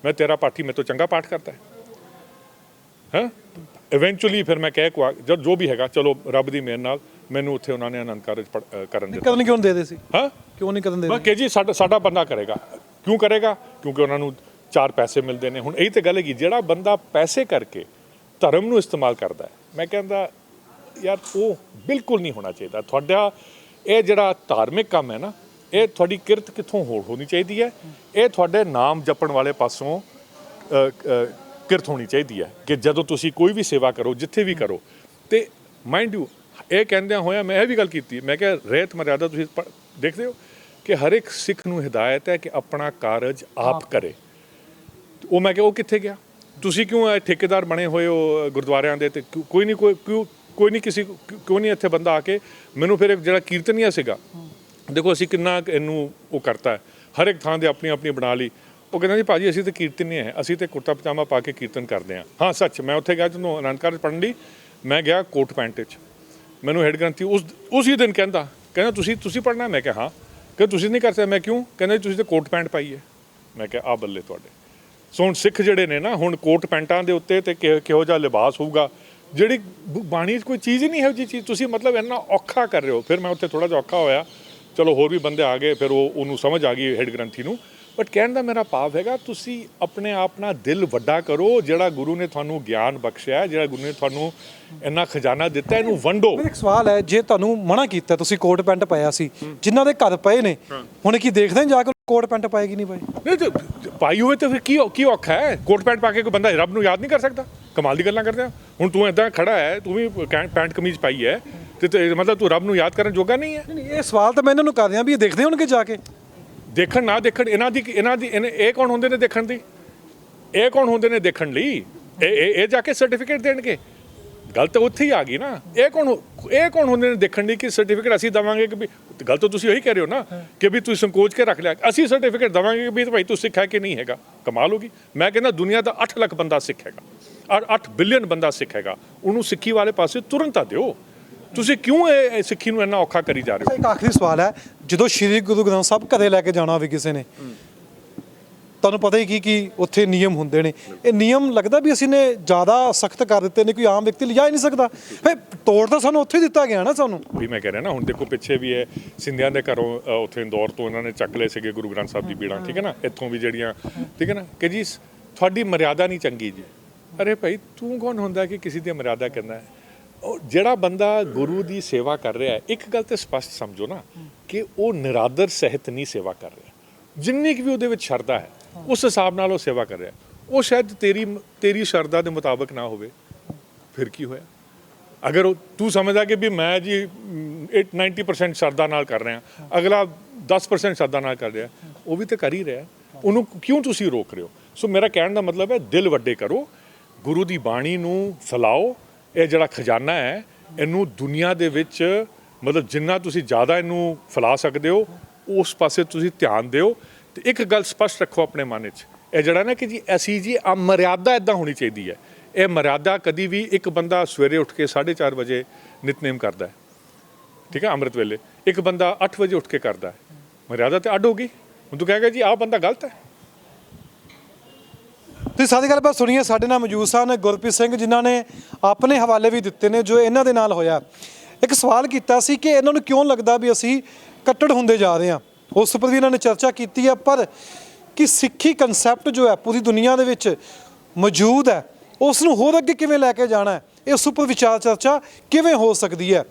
ਮੈਂ ਤੇਰਾ ਪਾਠੀ ਮੇਰੇ ਤੋਂ ਚੰਗਾ ਪਾਠ ਕਰਦਾ ਹੈ। ਇਵੈਂਚੁਅਲੀ ਫਿਰ ਮੈਂ ਕਹਿ ਜਦ ਜੋ ਵੀ ਹੈਗਾ ਚਲੋ ਰੱਬ ਦੀ ਮਿਹਰ ਨਾਲ ਮੈਨੂੰ ਉੱਥੇ ਉਹਨਾਂ ਨੇ ਆਨੰਦ ਕਾਰਜ ਕਰਨ ਦਿੱਤਾ। ਕਰਨ ਕਿਉਂ ਦੇ ਦੇ ਸੀ? ਹਾਂ ਕਿਉਂ ਨਹੀਂ ਕਰਨ ਦੇ? ਮੈਂ ਕਿਹਾ ਜੀ ਸਾਡਾ ਬੰਦਾ ਕਰੇਗਾ। ਕਿਉਂ ਕਰੇਗਾ? ਕਿਉਂਕਿ ਉਹਨਾਂ ਨੂੰ 4 ਪੈਸੇ ਮਿਲਦੇ ਨੇ। ਹੁਣ ਇਹੀ ਤਾਂ ਗੱਲ ਹੈਗੀ, ਜਿਹੜਾ ਬੰਦਾ ਪੈਸੇ ਕਰਕੇ ਧਰਮ ਨੂੰ ਇਸਤੇਮਾਲ ਕਰਦਾ ਹੈ, ਮੈਂ ਕਹਿੰਦਾ ਯਾਰ ਉਹ ਬਿਲਕੁਲ ਨਹੀਂ ਹੋਣਾ ਚਾਹੀਦਾ। ਤੁਹਾਡਾ ਇਹ ਜਿਹੜਾ ਧਾਰਮਿਕ ਕੰਮ ਹੈ ਨਾ, ਇਹ ਤੁਹਾਡੀ ਕਿਰਤ ਕਿੱਥੋਂ ਹੋਰ ਹੋਣੀ ਚਾਹੀਦੀ ਹੈ, ਇਹ ਤੁਹਾਡੇ ਨਾਮ ਜਪਣ ਵਾਲੇ ਪਾਸੋਂ ਕਿਰਤ ਹੋਣੀ ਚਾਹੀਦੀ ਹੈ ਕਿ ਜਦੋਂ ਤੁਸੀਂ ਕੋਈ ਵੀ ਸੇਵਾ ਕਰੋ, ਜਿੱਥੇ ਵੀ ਕਰੋ। ਤੇ ਮਾਈਂਡ ਯੂ ਇਹ ਕਹਿੰਦਿਆਂ ਹੋਇਆ ਮੈਂ ਇਹ ਵੀ ਗੱਲ ਕੀਤੀ, ਮੈਂ ਕਿਹਾ ਰਹਿਤ ਮਰਿਆਦਾ ਤੁਸੀਂ ਦੇਖਦੇ ਹੋ ਕਿ ਹਰ ਇੱਕ ਸਿੱਖ ਨੂੰ ਹਿਦਾਇਤ ਹੈ ਕਿ ਆਪਣਾ ਕਾਰਜ ਆਪ ਕਰੇ। ਉਹ ਮੈਂ ਕਿਹਾ ਉਹ ਕਿੱਥੇ ਗਿਆ? ਤੁਸੀਂ ਕਿਉਂ ਠੇਕੇਦਾਰ ਬਣੇ ਹੋਏ ਹੋ ਗੁਰਦੁਆਰਿਆਂ ਦੇ? ਤੇ ਕੋਈ ਨਹੀਂ ਇੱਥੇ ਬੰਦਾ ਆ ਕੇ ਮੈਨੂੰ ਫਿਰ ਜਿਹੜਾ ਕੀਰਤਨੀਆ ਸੀਗਾ, ਦੇਖੋ ਅਸੀਂ ਕਿੰਨਾ ਇਹਨੂੰ ਉਹ ਕਰਤਾ ਹੈ, ਹਰ ਇੱਕ ਥਾਂ ਦੇ ਆਪਣੀ ਆਪਣੀ ਬਣਾ ਲਈ। ਉਹ ਕਹਿੰਦਾ ਜੀ ਭਾਜੀ ਅਸੀਂ ਤਾਂ ਕੀਰਤਨੀਏ ਹੈ, ਅਸੀਂ ਤਾਂ ਕੁੜਤਾ ਪਜਾਮਾ ਪਾ ਕੇ ਕੀਰਤਨ ਕਰਦੇ ਹਾਂ। ਹਾਂ ਸੱਚ, ਮੈਂ ਉੱਥੇ ਗਿਆ ਜਦੋਂ ਆਨੰਦ ਕਾਰਜ ਪੜ੍ਹਨ ਲਈ, ਮੈਂ ਗਿਆ ਕੋਟ ਪੈਂਟ 'ਚ। ਮੈਨੂੰ ਹੈਡ ਗ੍ਰੰਥੀ ਉਸੇ ਦਿਨ ਕਹਿੰਦਾ ਤੁਸੀਂ ਪੜ੍ਹਨਾ? ਮੈਂ ਕਿਹਾ ਹਾਂ। ਕਿ ਤੁਸੀਂ ਨਹੀਂ ਕਰ ਸਕਦੇ? ਮੈਂ ਕਿਉਂ? ਕਹਿੰਦਾ ਤੁਸੀਂ ਤਾਂ ਕੋਟ ਪੈਂਟ ਪਾਈ ਹੈ। ਮੈਂ ਕਿਹਾ ਆ ਬੱਲੇ ਤੁਹਾਡੇ। ਸੋ ਹੁਣ ਸਿੱਖ ਜਿਹੜੇ ਨੇ ਨਾ, ਹੁਣ ਕੋਟ ਪੈਂਟਾਂ ਦੇ ਉੱਤੇ ਤੇ ਕਿਹੋ ਜਿਹਾ ਲਿਬਾਸ ਹੋਊਗਾ, ਜਿਹੜੀ ਬਾਣੀ 'ਚ ਕੋਈ ਚੀਜ਼ ਹੀ ਨਹੀਂ ਇਹੋ ਜਿਹੀ ਚੀਜ਼, ਤੁਸੀਂ ਮਤਲਬ ਇੰਨਾ ਔਖਾ ਕਰ ਰਹੇ ਹੋ। ਫਿਰ ਮੈਂ ਉੱਥੇ ਥੋੜ੍ਹਾ ਜਿਹਾ ਔਖਾ ਹੋਇਆ, ਚਲੋ ਹੋਰ ਵੀ ਬੰਦੇ ਆ ਗਏ, ਫਿਰ ਉਹਨੂੰ ਸਮਝ ਆ ਗਈ ਹੈਡ ਗ੍ਰੰਥੀ ਨੂੰ। ਬਟ ਕਹਿਣ ਦਾ ਮੇਰਾ ਭਾਵ ਹੈਗਾ ਤੁਸੀਂ ਆਪਣੇ ਆਪ ਨਾਲ ਦਿਲ ਵੱਡਾ ਕਰੋ। ਜਿਹੜਾ ਗੁਰੂ ਨੇ ਤੁਹਾਨੂੰ ਗਿਆਨ ਬਖਸ਼ਿਆ, ਜਿਹੜਾ ਗੁਰੂ ਨੇ ਤੁਹਾਨੂੰ ਇੰਨਾ ਖਜ਼ਾਨਾ ਦਿੱਤਾ, ਇਹਨੂੰ ਵੰਡੋ। ਇੱਕ ਸਵਾਲ ਹੈ, ਜੇ ਤੁਹਾਨੂੰ ਮਨਾ ਕੀਤਾ, ਤੁਸੀਂ ਕੋਟ ਪੈਂਟ ਪਾਇਆ ਸੀ, ਜਿਨ੍ਹਾਂ ਦੇ ਘਰ ਪਏ ਨੇ, ਹੁਣ ਕੀ ਦੇਖਦੇ ਜਾ ਕੇ ਕੋਟ ਪੈਂਟ ਪਾਏਗੀ ਨਹੀਂ ਪਾਈ? ਨਹੀਂ ਪਾਈ ਹੋਵੇ ਤਾਂ ਫਿਰ ਕੀ ਔਖਾ ਹੈ? ਕੋਟ ਪੈਂਟ ਪਾ ਕੇ ਕੋਈ ਬੰਦਾ ਰੱਬ ਨੂੰ ਯਾਦ ਨਹੀਂ ਕਰ ਸਕਦਾ? ਕਮਾਲ ਦੀ ਗੱਲਾਂ ਕਰਦੇ ਆ। ਹੁਣ ਤੂੰ ਇੱਦਾਂ ਖੜਾ ਹੈ, ਤੂੰ ਵੀ ਪੈਂਟ ਕਮੀਜ਼ ਪਾਈ ਹੈ, ਤੇ ਮਤਲਬ ਤੂੰ ਰੱਬ ਨੂੰ ਯਾਦ ਕਰਨ ਜੋਗਾ ਨਹੀਂ ਹੈ? ਨਹੀਂ, ਇਹ ਸਵਾਲ ਤਾਂ ਮੈਂ ਇਹਨਾਂ ਨੂੰ ਕਰ ਰਿਹਾ ਵੀ ਇਹ ਦੇਖਦੇ ਹੋਣਗੇ ਜਾ ਕੇ। ਦੇਖਣ ਨਾ ਦੇਖਣ, ਇਹ ਕੌਣ ਹੁੰਦੇ ਨੇ ਦੇਖਣ ਦੀ? ਇਹ ਕੌਣ ਹੁੰਦੇ ਨੇ ਦੇਖਣ ਲਈ? ਇਹ ਜਾ ਕੇ ਸਰਟੀਫਿਕੇਟ ਦੇਣਗੇ? ਗੱਲ ਤਾਂ ਉੱਥੇ ਹੀ ਆ ਗਈ ਨਾ। ਇਹ ਕੌਣ ਹੁੰਦੇ ਨੇ ਦੇਖਣ ਲਈ ਕਿ ਸਰਟੀਫਿਕੇਟ ਅਸੀਂ ਦੇਵਾਂਗੇ? ਕਿ ਵੀ ਗੱਲ ਤਾਂ ਤੁਸੀਂ ਉਹੀ ਕਹਿ ਰਹੇ ਹੋ ਨਾ ਕਿ ਵੀ ਤੁਸੀਂ ਸੰਕੋਚ ਕੇ ਰੱਖ ਲਿਆ, ਅਸੀਂ ਸਰਟੀਫਿਕੇਟ ਦੇਵਾਂਗੇ ਕਿ ਵੀ ਭਾਈ ਤੂੰ ਸਿੱਖ ਹੈ ਕਿ ਨਹੀਂ ਹੈਗਾ। ਕਮਾਲ ਹੋ ਗਈ। ਮੈਂ ਕਹਿੰਦਾ ਦੁਨੀਆ ਦਾ 8 ਲੱਖ ਬੰਦਾ ਸਿੱਖ ਹੈਗਾ, ਔਰ 8 ਬਿਲੀਅਨ ਬੰਦਾ ਸਿੱਖ ਹੈਗਾ। ਉਹਨੂੰ ਸਿੱਖੀ ਵਾਲੇ ਪਾਸੇ ਤੁਰੰਤ ਆ ਦਿਓ। ਤੁਸੀਂ ਕਿਉਂ ਇਹ ਸਿੱਖੀ ਨੂੰ ਇੰਨਾ ਔਖਾ ਕਰੀ ਜਾ ਰਹੇ ਹੋ? ਇੱਕ ਆਖਰੀ ਸਵਾਲ ਹੈ, ਜਦੋਂ ਸ਼੍ਰੀ ਗੁਰੂ ਗ੍ਰੰਥ ਸਾਹਿਬ ਘਰੇ ਲੈ ਕੇ ਜਾਣਾ ਹੋਵੇ ਕਿਸੇ ਨੇ, ਤੁਹਾਨੂੰ ਪਤਾ ਹੀ ਕੀ ਉੱਥੇ ਨਿਯਮ ਹੁੰਦੇ ਨੇ, ਇਹ ਨਿਯਮ ਲੱਗਦਾ ਵੀ ਅਸੀਂ ਨੇ ਜ਼ਿਆਦਾ ਸਖਤ ਕਰ ਦਿੱਤੇ ਨੇ, ਕੋਈ ਆਮ ਵਿਅਕਤੀ ਲਿਜਾ ਹੀ ਨਹੀਂ ਸਕਦਾ। ਫਿਰ ਤੋੜ ਤਾਂ ਸਾਨੂੰ ਉੱਥੇ ਦਿੱਤਾ ਗਿਆ ਨਾ ਸਾਨੂੰ। ਵੀ ਮੈਂ ਕਹਿ ਰਿਹਾ ਨਾ, ਹੁਣ ਦੇਖੋ ਪਿੱਛੇ ਵੀ ਹੈ ਸਿੰਧੀਆਂ ਦੇ ਘਰੋਂ ਉੱਥੇ ਇੰਦੌਰ ਤੋਂ ਇਹਨਾਂ ਨੇ ਚੱਕ ਲਏ ਸੀਗੇ ਗੁਰੂ ਗ੍ਰੰਥ ਸਾਹਿਬ ਦੀ ਬੀੜਾਂ, ਠੀਕ ਹੈ ਨਾ, ਇੱਥੋਂ ਵੀ ਜਿਹੜੀਆਂ, ਠੀਕ ਹੈ ਨਾ, ਕਿ ਜੀ ਤੁਹਾਡੀ ਮਰਿਆਦਾ ਨਹੀਂ ਚੰਗੀ ਜੀ। ਅਰੇ ਭਾਈ ਤੂੰ ਕੌਣ ਹੁੰਦਾ ਕਿ ਕਿਸੇ ਦੀ ਮਰਿਆਦਾ ਕਰਨਾ ਹੈ? ਉਹ ਜਿਹੜਾ ਬੰਦਾ ਗੁਰੂ ਦੀ ਸੇਵਾ ਕਰ ਰਿਹਾ ਹੈ, ਇੱਕ ਗੱਲ ਤੇ ਸਪਸ਼ਟ ਸਮਝੋ ਨਾ ਕਿ ਉਹ ਨਿਰਾਦਰ ਸਹਿਤ ਨਹੀਂ ਸੇਵਾ ਕਰ ਰਿਹਾ। ਜਿੰਨੀ ਕੁ ਵੀ ਉਹਦੇ ਵਿੱਚ ਸ਼ਰਧਾ ਹੈ ਉਸ ਹਿਸਾਬ ਨਾਲ ਉਹ ਸੇਵਾ ਕਰ ਰਿਹਾ। ਉਹ ਸ਼ਾਇਦ ਤੇਰੀ ਸ਼ਰਧਾ ਦੇ ਮੁਤਾਬਕ ਨਾ ਹੋਵੇ, ਫਿਰ ਕੀ ਹੋਇਆ? ਅਗਰ ਤੂੰ ਸਮਝਦਾ ਕਿ ਵੀ ਮੈਂ ਜੀ 90% ਸ਼ਰਧਾ ਨਾਲ ਕਰ ਰਿਹਾ, ਅਗਲਾ 10% ਸ਼ਰਧਾ ਨਾਲ ਕਰ ਰਿਹਾ, ਉਹ ਵੀ ਤਾਂ ਕਰ ਹੀ ਰਿਹਾ, ਉਹਨੂੰ ਕਿਉਂ ਤੁਸੀਂ ਰੋਕ ਰਹੇ ਹੋ? ਸੋ ਮੇਰਾ ਕਹਿਣ ਦਾ ਮਤਲਬ ਹੈ ਦਿਲ ਵੱਡੇ ਕਰੋ, ਗੁਰੂ ਦੀ ਬਾਣੀ ਨੂੰ ਫੈਲਾਓ। ਇਹ ਜਿਹੜਾ ਖਜ਼ਾਨਾ ਹੈ ਇਹਨੂੰ ਦੁਨੀਆ ਦੇ ਵਿੱਚ ਮਤਲਬ ਜਿੰਨਾ ਤੁਸੀਂ ਜ਼ਿਆਦਾ ਇਹਨੂੰ ਫੈਲਾ ਸਕਦੇ ਹੋ ਉਸ ਪਾਸੇ ਤੁਸੀਂ ਧਿਆਨ ਦਿਓ। ਤੇ ਇੱਕ ਗੱਲ ਸਪਸ਼ਟ ਰੱਖੋ ਆਪਣੇ ਮਨ ਵਿੱਚ, ਇਹ ਜਿਹੜਾ ਨਾ ਕਿ ਜੀ ਅਸੀਂ ਜੀ ਮਰਿਆਦਾ ਇੱਦਾਂ ਹੋਣੀ ਚਾਹੀਦੀ ਹੈ। ਇਹ ਮਰਿਆਦਾ ਕਦੀ ਵੀ ਇੱਕ ਬੰਦਾ ਸਵੇਰੇ ਉੱਠ ਕੇ 4:30 ਵਜੇ ਨਿਤਨੇਮ ਕਰਦਾ ਹੈ, ਠੀਕ ਹੈ, ਅੰਮ੍ਰਿਤ ਵੇਲੇ, ਇੱਕ ਬੰਦਾ 8 ਵਜੇ ਉੱਠ ਕੇ ਕਰਦਾ ਹੈ, ਮਰਿਆਦਾ ਤੇ ਅੱਡ ਹੋ ਗਈ। ਹੁਣ ਤੂੰ ਕਹੇਗਾ ਜੀ ਆਹ ਬੰਦਾ ਗਲਤ ਹੈ। ਤੁਸੀਂ ਸਾਰੀ ਗੱਲਬਾਤ ਸੁਣੀਏ। ਸਾਡੇ ਨਾਲ ਮੌਜੂਦ ਸਨ ਗੁਰਪ੍ਰੀਤ ਸਿੰਘ, ਜਿਨ੍ਹਾਂ ਨੇ ਆਪਣੇ ਹਵਾਲੇ ਵੀ ਦਿੱਤੇ ਨੇ ਜੋ ਇਹਨਾਂ ਦੇ ਨਾਲ ਹੋਇਆ। ਇੱਕ ਸਵਾਲ ਕੀਤਾ ਸੀ ਕਿ ਇਹਨਾਂ ਨੂੰ ਕਿਉਂ ਲੱਗਦਾ ਵੀ ਅਸੀਂ ਕੱਟੜ ਹੁੰਦੇ ਜਾ ਰਹੇ ਹਾਂ, ਉਸ ਉੱਪਰ ਵੀ ਇਹਨਾਂ ਨੇ ਚਰਚਾ ਕੀਤੀ ਹੈ। ਪਰ ਕਿ ਸਿੱਖੀ ਕਨਸੈਪਟ ਜੋ ਹੈ ਪੂਰੀ ਦੁਨੀਆ ਦੇ ਵਿੱਚ ਮੌਜੂਦ ਹੈ, ਉਸ ਨੂੰ ਹੋਰ ਅੱਗੇ ਕਿਵੇਂ ਲੈ ਕੇ ਜਾਣਾ ਹੈ, ਇਸ ਉੱਪਰ ਵਿਚਾਰ ਚਰਚਾ ਕਿਵੇਂ ਹੋ ਸਕਦੀ ਹੈ।